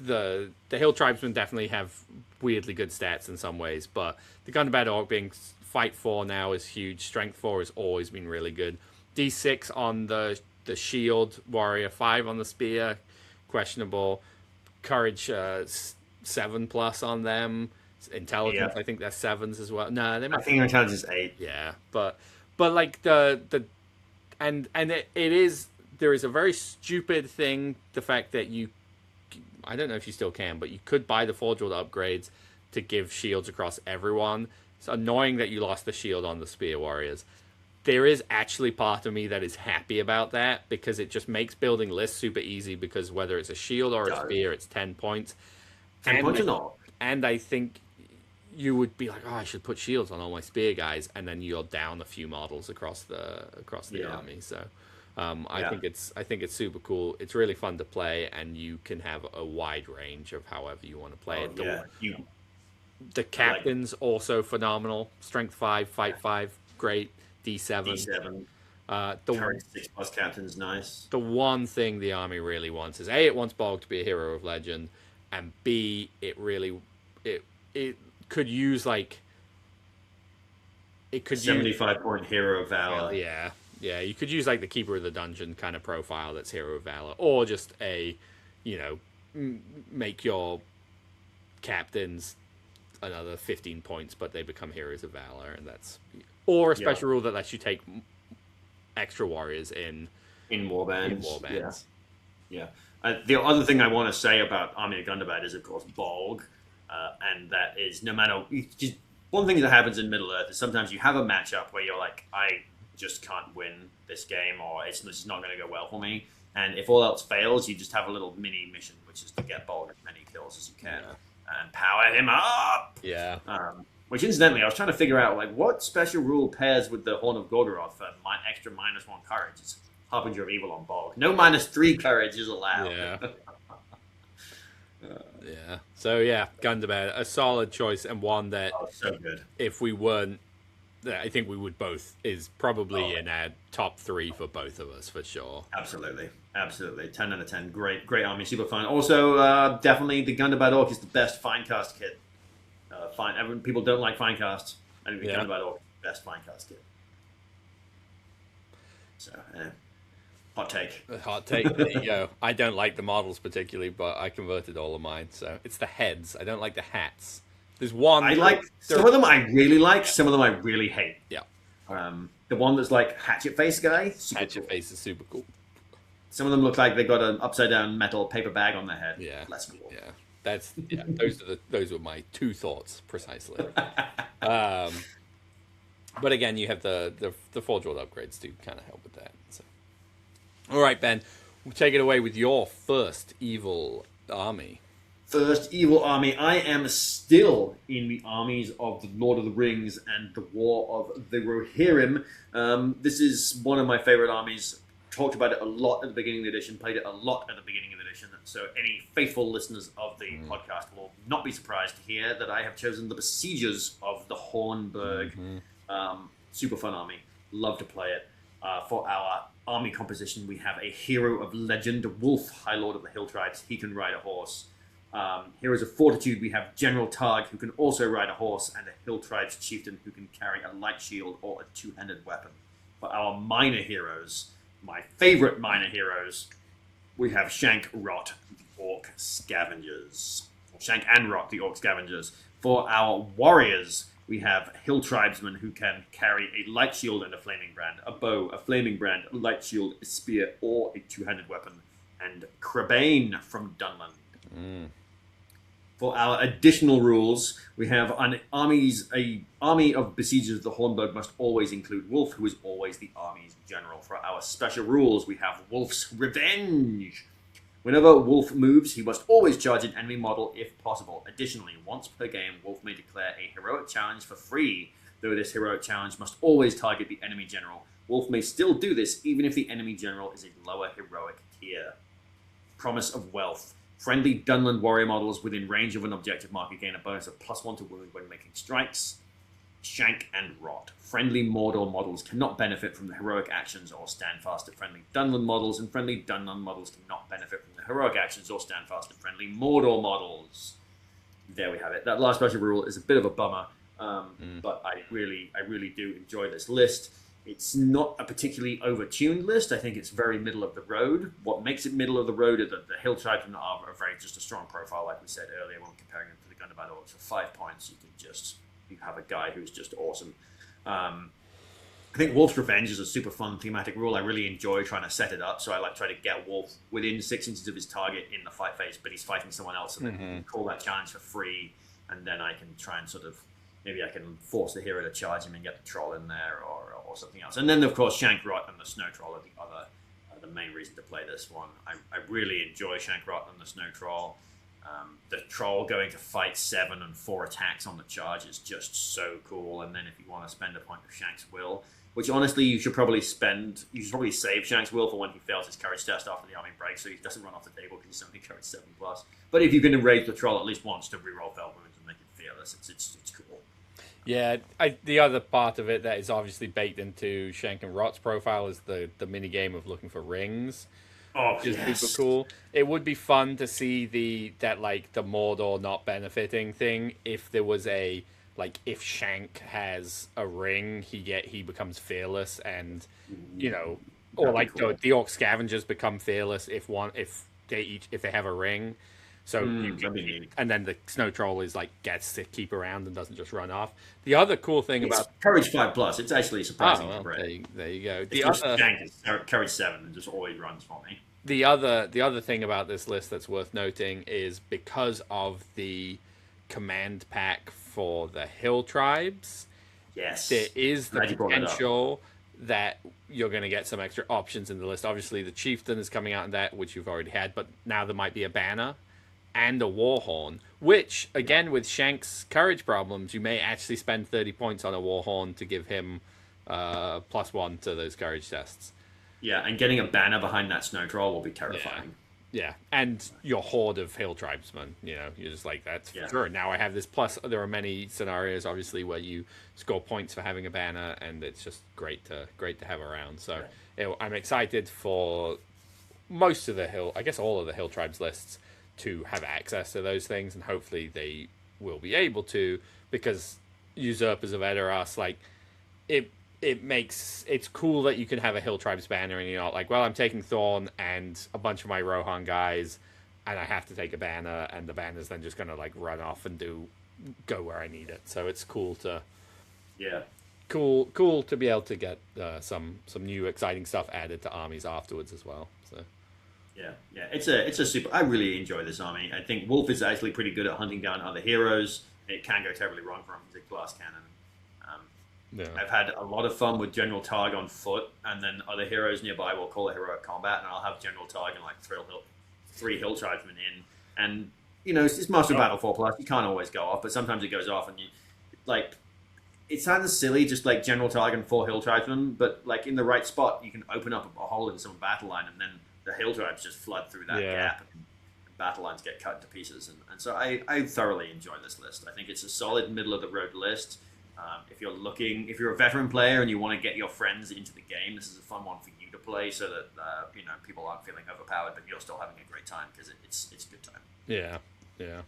the Hill Tribesmen definitely have weirdly good stats in some ways. But the Gundabad Orc being Fight 4 now is huge. Strength 4 has always been really good. D6 on the shield warrior, 5 on the spear, questionable. Courage 7+ on them. Intelligence, I think they're 7s as well. No, they might. I think intelligence is 8. Yeah, but like it is, there is a very stupid thing, the fact that I don't know if you still can, but you could buy the Forge World upgrades to give shields across everyone. It's annoying that you lost the shield on the spear warriors. There is actually part of me that is happy about that, because it just makes building lists super easy, because whether it's a shield or a spear, it's 10 points. 10 points or not? And I think you would be like, oh, I should put shields on all my spear guys, and then you're down a few models across the army. So I think it's super cool. It's really fun to play, and you can have a wide range of however you want to play it. The captain's also phenomenal. Strength 5, Fight 5, great. D7. Current 6+ captain's nice. The one thing the army really wants is A, it wants Bolg to be a hero of legend, and B, it could use like 75-point hero of valor. Yeah, you could use like the Keeper of the Dungeon kind of profile that's hero of valor, or just make your captains another 15 points, but they become heroes of valor, and that's. Or a special rule that lets you take extra warriors in warbands. Yeah. The other thing I want to say about Army of Gundabad is, of course, Bolg. And that is, no matter... Just, one thing that happens in Middle-earth is sometimes you have a matchup where you're like, I just can't win this game, or it's just not going to go well for me. And if all else fails, you just have a little mini mission, which is to get Bolg as many kills as you can. And power him up! Yeah. Which, incidentally, I was trying to figure out, like, what special rule pairs with the Horn of Gorgoroth for extra -1 courage? It's Harbinger of Evil on Bolg. No -3 courage is allowed. Yeah. Yeah. So, yeah, Gundabad, a solid choice, and one that, so good. If we weren't, I think we would both, is probably in our top 3 for both of us, for sure. Absolutely. 10 out of 10. Great army, super fun. Also, definitely the Gundabad Orc is the best Finecast kit. People don't like Finecasts. I think the Gundabad Orc is the best Finecast kit. So, Hot take. A hot take. There you go. I don't like the models particularly, but I converted all of mine. So it's the heads. I don't like the hats. There's one. I like some of them. I really like some of them. I really hate. Yeah. The one that's like hatchet face guy. Hatchet face is super cool. Some of them look like they got an upside down metal paper bag on their head. Yeah. Less cool. Yeah. Those were my two thoughts precisely. But again, you have the Forge World upgrades to kind of help with that. So. All right, Ben, we'll take it away with your first evil army. First evil army. I am still in the armies of the Lord of the Rings and the War of the Rohirrim. This is one of my favorite armies. Talked about it a lot at the beginning of the edition, played it a lot at the beginning of the edition. So any faithful listeners of the podcast will not be surprised to hear that I have chosen the Besiegers of the Hornburg. Super fun army. Love to play it. For our army composition, we have a hero of legend, Wolf, High Lord of the Hill Tribes. He can ride a horse. Heroes of Fortitude, we have General Targ, who can also ride a horse, and a Hill Tribes chieftain who can carry a light shield or a two-handed weapon. For our minor heroes, my favorite minor heroes, we have Shank Rot, the Orc Scavengers. Shank and Rot, the Orc Scavengers. For our warriors, we have Hill Tribesmen who can carry a light shield and a flaming brand, a bow, a flaming brand, a light shield, a spear, or a two-handed weapon. And Crabane from Dunland. For our additional rules, we have an army of Besiegers of the Hornburg must always include Wolf, who is always the army's general. For our special rules, we have Wolf's Revenge. Whenever Wolf moves, he must always charge an enemy model if possible. Additionally, once per game, Wolf may declare a heroic challenge for free, though this heroic challenge must always target the enemy general. Wolf may still do this even if the enemy general is a lower heroic tier. Promise of Wealth. Friendly Dunland warrior models within range of an objective marker gain a bonus of +1 to wound when making strikes. Shank and Rot. Friendly Mordor models cannot benefit from the heroic actions or stand fast to friendly Dunland models, and friendly Dunland models cannot benefit from the heroic actions or stand fast to friendly Mordor models. There we have it. That last special rule is a bit of a bummer, but I really do enjoy this list. It's not a particularly over-tuned list. I think it's very middle of the road. What makes it middle of the road is that the Hill Tribesmen are very just a strong profile, like we said earlier when comparing them to the Gundabad Orcs. For 5 points, you have a guy who's just awesome. I think Wolf's Revenge is a super fun thematic rule. I really enjoy trying to set it up, so I like try to get Wolf within 6 inches of his target in the fight phase, but he's fighting someone else, and then call that challenge for free, and then I can try and maybe I can force the hero to charge him and get the troll in there, or something else. And then, of course, Shank Rot and the Snow Troll are the main reason to play this one. I really enjoy Shank Rot and the Snow Troll. The troll going to fight 7 and 4 attacks on the charge is just so cool. And then if you want to spend a point of Shank's Will, which honestly you should probably save Shank's Will for when he fails his courage test after the army breaks, so he doesn't run off the table because he's only courage 7+. But if you can enrage the troll at least once to reroll fell wounds and make it fearless, it's cool. Yeah, the other part of it that is obviously baked into Shank and Rot's profile is the mini game of looking for rings. Which is super cool. It would be fun to see the Mordor not benefiting thing if there was if Shank has a ring, he becomes fearless, and or cool. the Orc Scavengers become fearless if they have a ring. So and then the Snow Troll gets to keep around and doesn't just run off. The other cool thing about courage 5+, it's actually surprising. There you go. Shank is courage 7 and just always runs for me. The other thing about this list that's worth noting is because of the command pack for the Hill Tribes. Yes, there is the potential that you're going to get some extra options in the list. Obviously, the Chieftain is coming out in that, which you've already had, but now there might be a banner and a Warhorn, which, again, with Shank's courage problems, you may actually spend 30 points on a Warhorn to give him +1 to those courage tests. Yeah, and getting a banner behind that Snow Troll will be terrifying. Yeah, and your horde of Hill Tribesmen, you're just that's sure. Now I have this. Plus, there are many scenarios, obviously, where you score points for having a banner, and it's just great to have around. So I'm excited for most of the all of the Hill Tribes lists to have access to those things, and hopefully they will be able to, because Usurpers of Edoras, it's cool that you can have a Hill Tribes banner and you're not like, well, I'm taking Thorn and a bunch of my Rohan guys, and I have to take a banner, and the banner's then just gonna like run off and go where I need it. So it's cool to Yeah. cool to be able to get some new exciting stuff added to armies afterwards as well. So Yeah. It's a super. I really enjoy this army. I think Wolf is actually pretty good at hunting down other heroes. It can go terribly wrong for him. He's a glass cannon. yeah, I've had a lot of fun with General Targ on foot, and then other heroes nearby will call it heroic combat, and I'll have General Targ and like three hill tribesmen in, and it's Master of Battle 4+. You can't always go off, but sometimes it goes off, and you like. It sounds silly, just like General Targ and 4 hill tribesmen, but like in the right spot, you can open up a hole in some battle line, and then the hill tribes just flood through that gap, and battle lines get cut to pieces. And so I thoroughly enjoy this list. I think it's a solid middle of the road list. If you're a veteran player and you want to get your friends into the game, this is a fun one for you to play, so that people aren't feeling overpowered, but you're still having a great time because it's a good time. yeah.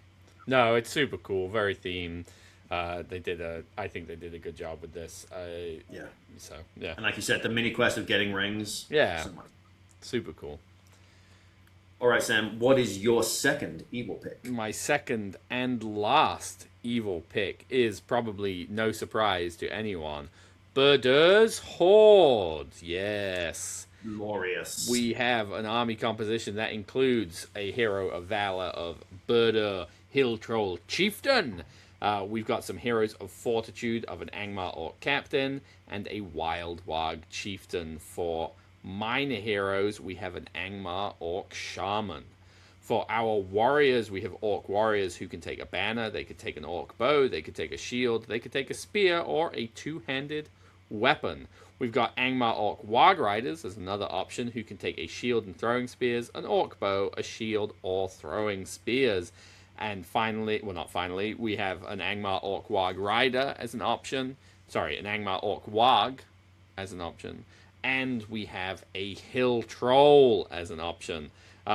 No, it's super cool, very themed. I think they did a good job with this. Yeah. So yeah. And like you said, the mini quest of getting rings. Yeah. Super cool. All right, Sam. What is your second evil pick? My second and last evil pick is probably no surprise to anyone. Burder's Horde. Yes. Glorious. We have an army composition that includes a hero of valor of Burder Hill Troll Chieftain. We've got some heroes of fortitude of an Angmar Orc Captain and a Wild Warg Chieftain. For minor heroes, we have an Angmar Orc Shaman. For our warriors, we have Orc Warriors who can take a banner, they could take an Orc Bow, they could take a shield, they could take a spear, or a two-handed weapon. We've got Angmar Orc Warg Riders as another option who can take a shield and throwing spears, an Orc Bow, a shield, or throwing spears. And finally, well, not finally, we have an Angmar Orc Warg Rider as an option. Sorry, an Angmar Orc Warg as an option. And we have a Hill Troll as an option.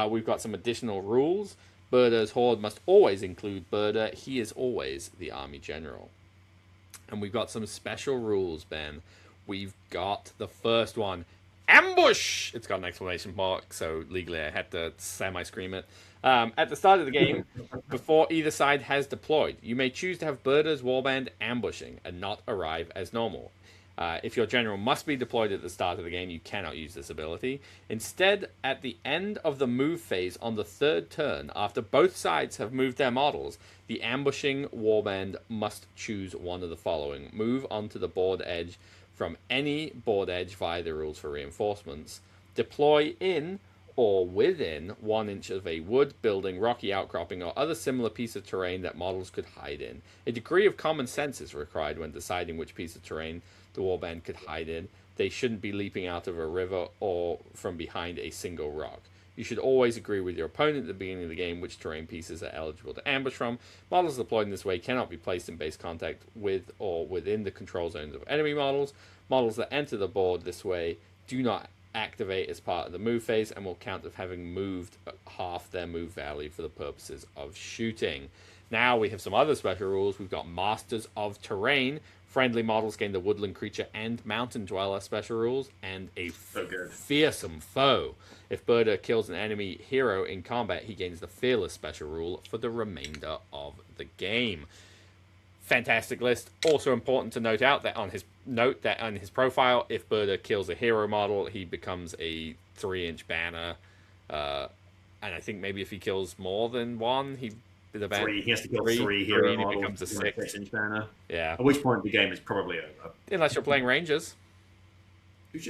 We've got some additional rules. Burder's Horde must always include Burder. He is always the army general. And we've got some special rules, Ben. We've got the first one. Ambush! It's got an exclamation mark, so legally I had to semi-scream it. At the start of the game, before either side has deployed, you may choose to have Burder's Warband ambushing and not arrive as normal. If your general must be deployed at the start of the game, you cannot use this ability. Instead, at the end of the move phase on the third turn, after both sides have moved their models, the ambushing warband must choose one of the following. Move onto the board edge from any board edge via the rules for reinforcements. Deploy in or within 1 inch of a wood, building, rocky outcropping, or other similar piece of terrain that models could hide in. A degree of common sense is required when deciding which piece of terrain the warband could hide in. They shouldn't be leaping out of a river or from behind a single rock. You should always agree with your opponent at the beginning of the game which terrain pieces are eligible to ambush from. Models deployed in this way cannot be placed in base contact with or within the control zones of enemy models. Models that enter the board this way do not activate as part of the move phase and will count as having moved half their move value for the purposes of shooting. Now we have some other special rules. We've got Masters of Terrain. Friendly models gain the Woodland Creature and Mountain Dweller special rules, and a Fearsome Foe. If Burder kills an enemy hero in combat, he gains the Fearless special rule for the remainder of the game. Fantastic list. Also important to note that on his profile, if Burder kills a hero model, he becomes a 3-inch banner. And I think maybe if he kills more than one, he has to kill three hero models. He becomes a 6-inch banner. Yeah. At which point the game is probably over. Unless you're playing Rangers. Touche.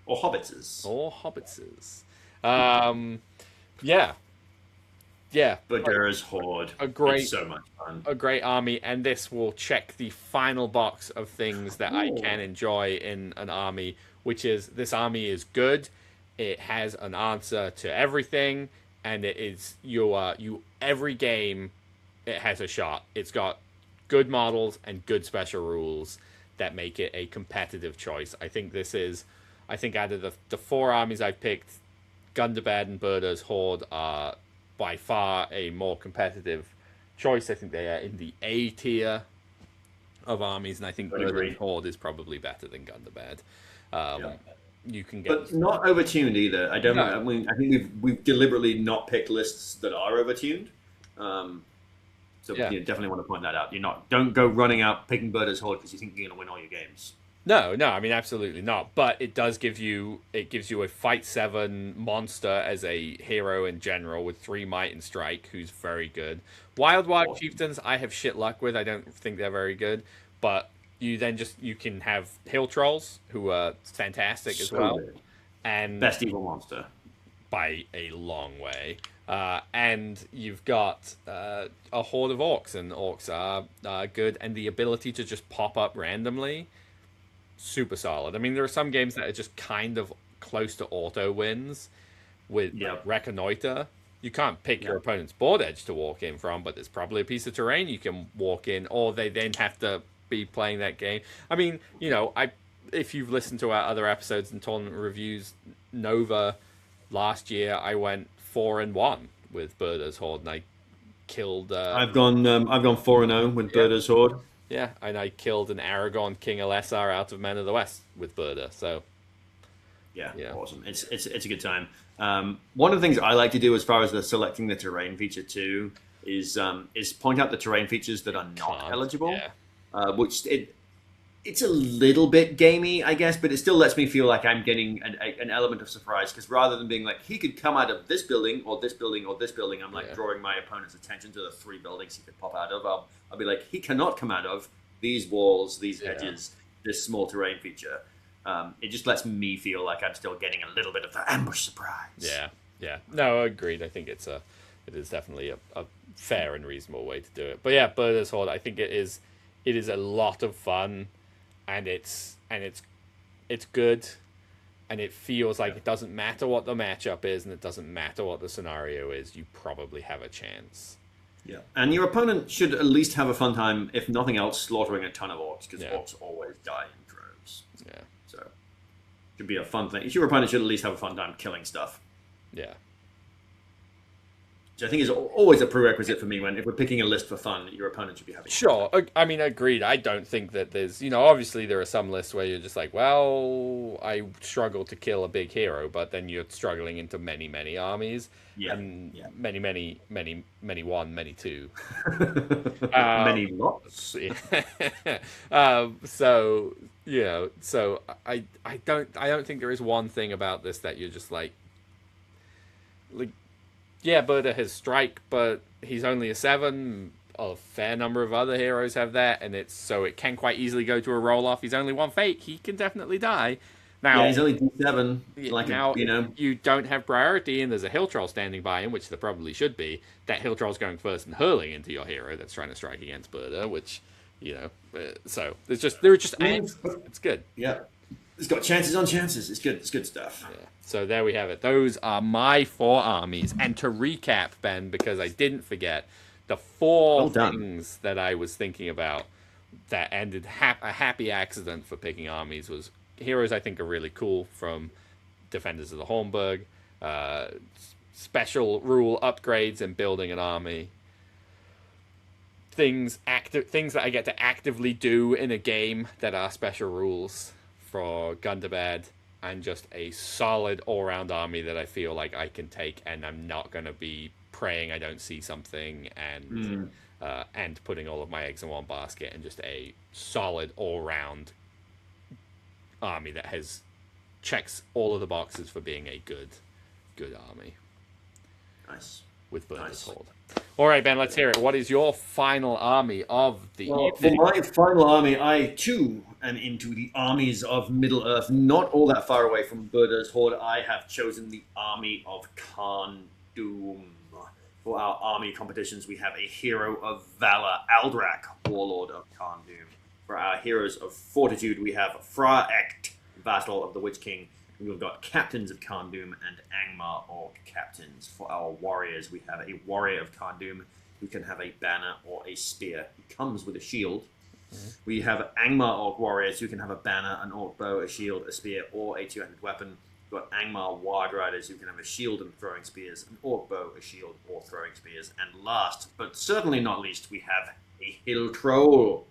Or Hobbitses. Yeah. Yeah. Burder's Horde. It's so much fun. A great army, and this will check the final box of things that I can enjoy in an army, which is this army is good. It has an answer to everything, and it is every game it has a shot. It's got good models and good special rules that make it a competitive choice. I think out of the 4 armies I've picked, Gundabad and Burder's Horde are by far a more competitive choice. I think they are in the A tier of armies, and I think I agree. Burden's Horde is probably better than Gundabad. Yeah. You can get But not overtuned either. I don't. no, I mean, I think we've deliberately not picked lists that are overtuned. Um, so yeah. you definitely want to point that out. Don't go running out picking Birders Horde because you think you're going to win all your games. No, no, I mean absolutely not. But it does give you a fight 7 monster as a hero in general with 3 might and strike, who's very good. Wild Awesome. chieftains I have shit luck with. I don't think they're very good. But you can have hill trolls who are fantastic as So well, good. and Best evil monster. by a long way. And you've got a horde of orcs, and orcs are good, and the ability to just pop up randomly super solid. I mean, there are some games that are just kind of close to auto wins with like Yep. Reconnoiter. You can't pick your Yep. opponent's board edge to walk in from, but there's probably a piece of terrain you can walk in, or they then have to be playing that game. I mean, if you've listened to our other episodes and tournament reviews, Nova last year I went 4-1 with Birders Horde, and I killed. I've gone 4-0 with Yeah, Birders Horde. yeah, and I killed an Aragon King Alessar out of Men of the West with Birder. So Yeah, yeah, awesome. It's a good time. One of the things I like to do as far as the selecting the terrain feature too is point out the terrain features that are not can't. eligible, Yeah, which it's a little bit gamey, I guess, but it still lets me feel like I'm getting an element of surprise because rather than being like he could come out of this building or this building or this building, I'm like Yeah. drawing my opponent's attention to the 3 buildings he could pop out of. I'll be like he cannot come out of these walls, these Yeah. edges, this small terrain feature. It just lets me feel like I'm still getting a little bit of the ambush surprise. yeah, yeah. No, agreed. I think it is definitely a fair and reasonable way to do it. But yeah, Birders Horde, I think it is a lot of fun, and it's good, and it feels like it doesn't matter what the matchup is, and it doesn't matter what the scenario is. You probably have a chance. Yeah, and your opponent should at least have a fun time, if nothing else, slaughtering a ton of orcs because Yeah. orcs always die in droves. Yeah, So it should be a fun thing. Your opponent should at least have a fun time killing stuff, yeah. which I think is always a prerequisite for me. If we're picking a list for fun, your opponent should be having. Sure. I mean, agreed. I don't think that there's, obviously there are some lists where you're just like, well, I struggle to kill a big hero, but then you're struggling into many, many armies. Yeah, And yeah. many, many, many, many one, many two. Many lots. So, so I don't think there is one thing about this that you're just like, yeah, Burda has strike, but he's only a 7. A fair number of other heroes have that, and it can quite easily go to a roll off. He's only 1 fake. He can definitely die. Now, Yeah, he's only D7. if you don't have priority and there's a hill troll standing by him, which there probably should be, that hill troll's going first and hurling into your hero that's trying to strike against Burda, which, so there are just ants. It's good. Yeah, it's got chances on chances. It's good. It's good stuff. Yeah. So there we have it. Those are my 4 armies. And to recap, Ben, because I didn't forget, the 4 Well done. things that I was thinking about that ended a happy accident for picking armies was heroes I think are really cool from Defenders of the Hornburg, special rule upgrades and building an army, things that I get to actively do in a game that are special rules for Gundabad, and just a solid all-round army that I feel like I can take, and I'm not going to be praying I don't see something and putting all of my eggs in one basket, and just a solid all-round army that checks all of the boxes for being a good army Nice. with Burner's Nice. Horde. All right, Ben, let's hear it. What is your final army of the Well, for evening? my final army, I too am into the armies of Middle Earth. Not all that far away from Burda's Horde. I have chosen the army of Khandoom. For our army competitions, we have a hero of valor, Aldrak, warlord of Khandoom. For our heroes of fortitude, we have Fra Ekt, vassal of the Witch King. We've got captains of Khandoom and Angmar Orc captains. For our warriors, we have a warrior of Khandoom who can have a banner or a spear. He comes with a shield. We have Angmar Orc warriors who can have a banner, an orc bow, a shield, a spear, or a two-handed weapon. We've got Angmar Ward Riders who can have a shield and throwing spears, an orc bow, a shield, or throwing spears. And last, but certainly not least, we have a Hill Troll.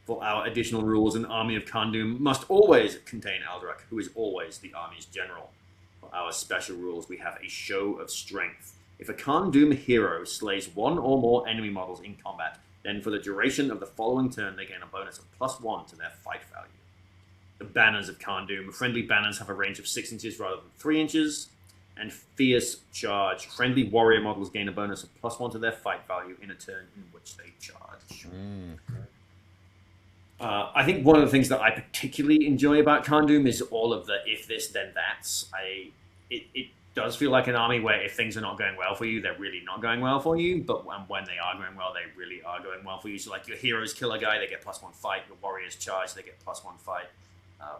For our additional rules, an army of Khandum must always contain Aldrak, who is always the army's general. For our special rules, we have a show of strength. If a Khandum hero slays one or more enemy models in combat, then for the duration of the following turn, they gain a bonus of +1 to their fight value. The banners of Khandum. Friendly banners have a range of 6 inches rather than 3 inches. And Fierce Charge. Friendly warrior models gain a bonus of +1 to their fight value in a turn in which they charge. I think one of the things that I particularly enjoy about Khandum is all of the if this, then that's. It does feel like an army where if things are not going well for you, they're really not going well for you. But when they are going well, they really are going well for you. So like your heroes kill a guy, they get +1 fight. Your warriors charge, they get +1 fight.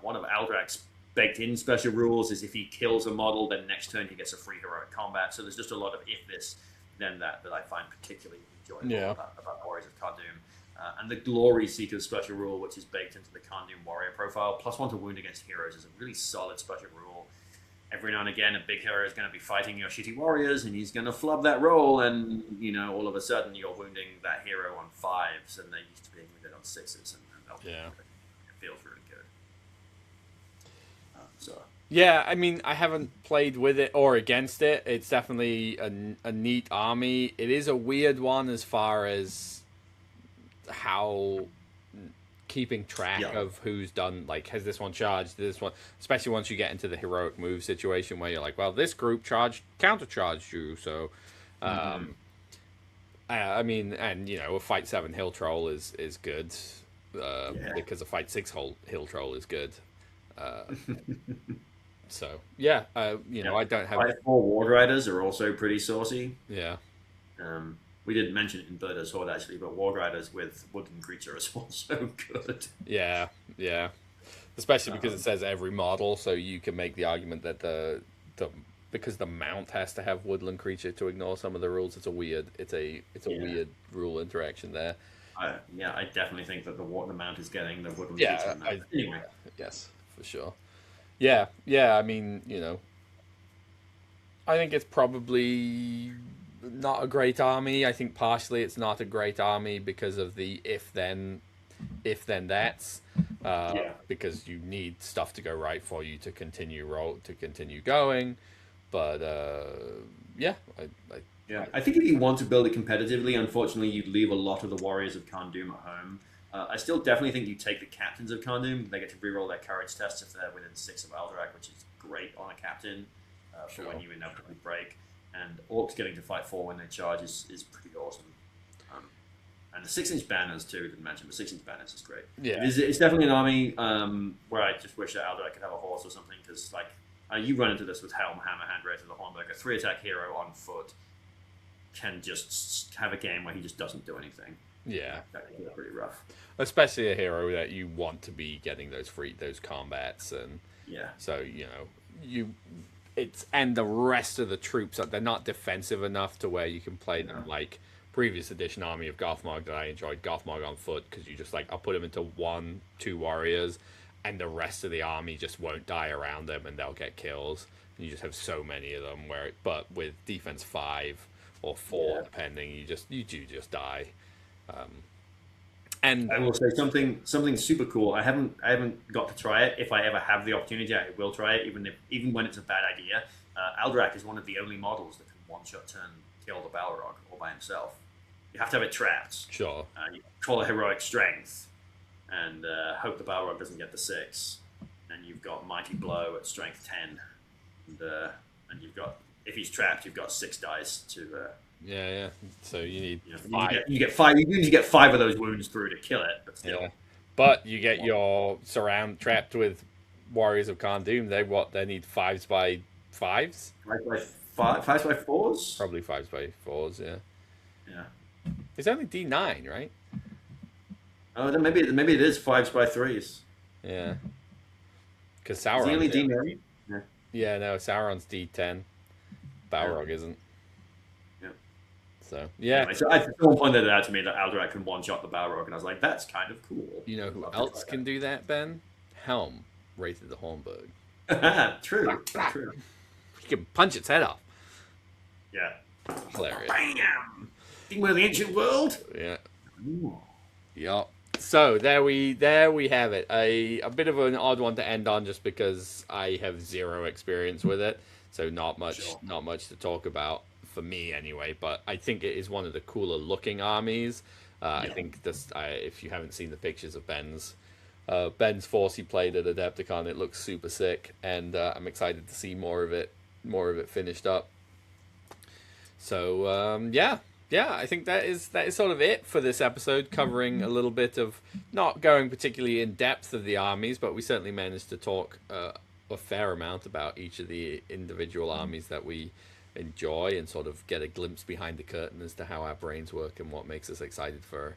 One of Aldrak's baked-in special rules is if he kills a model, then next turn he gets a free heroic combat. So there's just a lot of if this, then that I find particularly enjoyable about Warriors of Khandum. And the Glory Seeker special rule, which is baked into the Khandum warrior profile, +1 to wound against heroes, is a really solid special rule. Every now and again, a big hero is going to be fighting your shitty warriors, and he's going to flub that roll, and all of a sudden you're wounding that hero on 5s, and they're used to being wounded on 6s, and it feels really good. Yeah, I mean, I haven't played with it or against it. It's definitely a neat army. It is a weird one as far as how keeping track of who's done, like, has this one charged, this one, especially once you get into the heroic move situation where you're like, well, this group countercharged you, so I mean, and a Fight 7 Hill Troll is good because a Fight 6 Hill Troll is good. So yeah, I don't have. Fight 4 Ward Riders are also pretty saucy. Yeah. We didn't mention it in Birder's Horde actually, but Ward Riders with Woodland Creature is also good. Yeah. Especially because it says every model, so you can make the argument that because the mount has to have Woodland Creature to ignore some of the rules. It's a weird weird rule interaction there. I definitely think that the mount is getting the Woodland Creature. Anyway, yes, for sure. Yeah. I mean, I think it's probably not a great army. I think partially it's not a great army because of the if then that's because you need stuff to go right for you to continue going. But I think if you want to build it competitively, unfortunately, you'd leave a lot of the Warriors of Khandum at home. I still definitely think you take the Captains of Khandum. They get to reroll their courage tests if they're within 6 of Aldrak, which is great on a captain for when you inevitably break. And Orcs getting to fight 4 when they charge is pretty awesome. And the 6-inch banners too, didn't mention, but 6-inch banners is great. Yeah. It's definitely an army where I just wish that Aldrak could have a horse or something, because you run into this with Helm, Hammerhand, Razor the Hornberg. A 3-attack hero on foot can just have a game where he just doesn't do anything. Yeah, that can be pretty rough. Especially a hero that you want to be getting those combats, and so and the rest of the troops they're not defensive enough to where you can play them like previous edition army of Gothmog that I enjoyed, Gothmog on foot, because you just I'll put them into 1-2 warriors, and the rest of the army just won't die around them, and they'll get kills. And you just have so many of them but with defense 5 or 4 depending, you do just die. And I will say something super cool. I haven't got to try it. If I ever have the opportunity, I will try it, even when it's a bad idea. Aldrak is one of the only models that can one-shot turn kill the Balrog all by himself. You have to have it trapped. Sure. You call a heroic strength, and hope the Balrog doesn't get the 6. And you've got Mighty Blow at strength 10, and you've got, if he's trapped, you've got 6 dice to. Yeah. So you need 5. You get 5. You usually get 5 of those wounds through to kill it, but still. Yeah. But you get your trapped with Warriors of Khandum. They need 5s by 5s. 5s by 4s. Probably 5s by 4s. Yeah. Yeah. It's only D9, right? Oh, then maybe it is 5s by 3s. Yeah. Because Sauron. Is he only D9? Yeah. No, Sauron's D10. Balrog isn't. So yeah, anyway, so someone pointed it out to me that Aldrak can one-shot the Balrog, and I was like, "That's kind of cool." You know who else can do that, Ben? Helm, Wraith of the Hornberg. True. He can punch its head off. Yeah. Hilarious. Bam! Think we're the ancient world. Yeah. Ooh. Yup. So there we have it. A bit of an odd one to end on, just because I have zero experience with it, so not much to talk about for me anyway. But I think it is one of the cooler looking armies. I think this. If you haven't seen the pictures of Ben's force he played at Adepticon, it looks super sick, and I'm excited to see more of it finished up. So yeah, I think that is sort of it for this episode, covering a little bit of, not going particularly in depth of the armies, but we certainly managed to talk a fair amount about each of the individual armies that we enjoy, and sort of get a glimpse behind the curtain as to how our brains work and what makes us excited for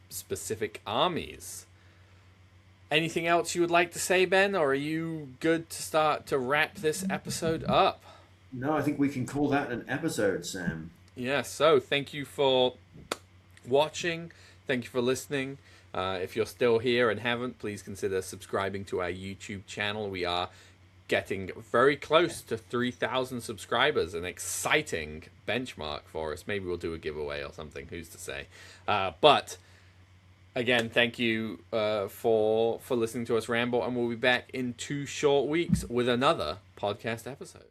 specific armies. Anything else you would like to say, Ben, or are you good to start to wrap this episode up? No, I think we can call that an episode, Sam. Yeah, so thank you for watching. Thank you for listening. If you're still here and haven't, please consider subscribing to our YouTube channel. We are getting very close to 3,000 subscribers, an exciting benchmark for us. Maybe we'll do a giveaway or something, who's to say. But again, thank you for listening to us ramble, and we'll be back in 2 short weeks with another podcast episode.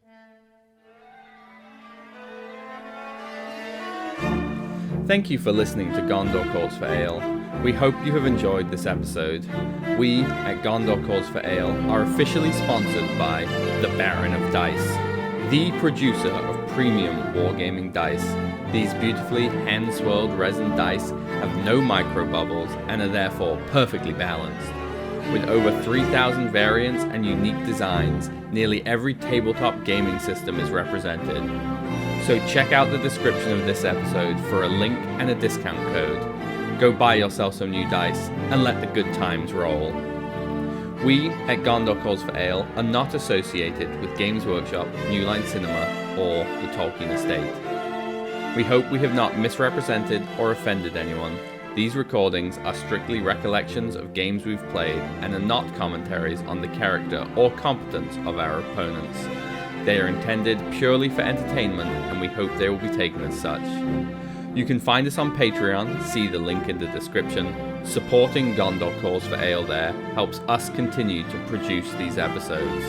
Thank you for listening to Gondor Calls for Ale. We hope you have enjoyed this episode. We, at Gondor Calls for Ale, are officially sponsored by the Baron of Dice, the producer of premium wargaming dice. These beautifully hand-swirled resin dice have no microbubbles and are therefore perfectly balanced. With over 3,000 variants and unique designs, nearly every tabletop gaming system is represented. So check out the description of this episode for a link and a discount code. Go buy yourself some new dice and let the good times roll. We at Gondor Calls for Ale are not associated with Games Workshop, New Line Cinema, or the Tolkien Estate. We hope we have not misrepresented or offended anyone. These recordings are strictly recollections of games we've played and are not commentaries on the character or competence of our opponents. They are intended purely for entertainment, and we hope they will be taken as such. You can find us on Patreon, see the link in the description. Supporting Gondor Calls for Ale there helps us continue to produce these episodes.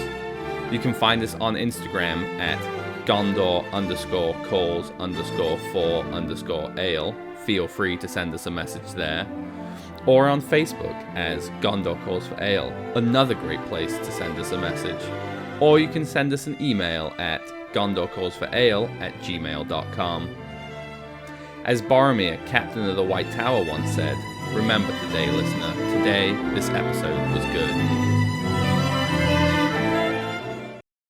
You can find us on Instagram at Gondor_calls_for_ale. Feel free to send us a message there. Or on Facebook as Gondor Calls for Ale, another great place to send us a message. Or you can send us an email at gondorcallsforale@gmail.com. As Boromir, Captain of the White Tower, once said, remember today, listener, today this episode was good.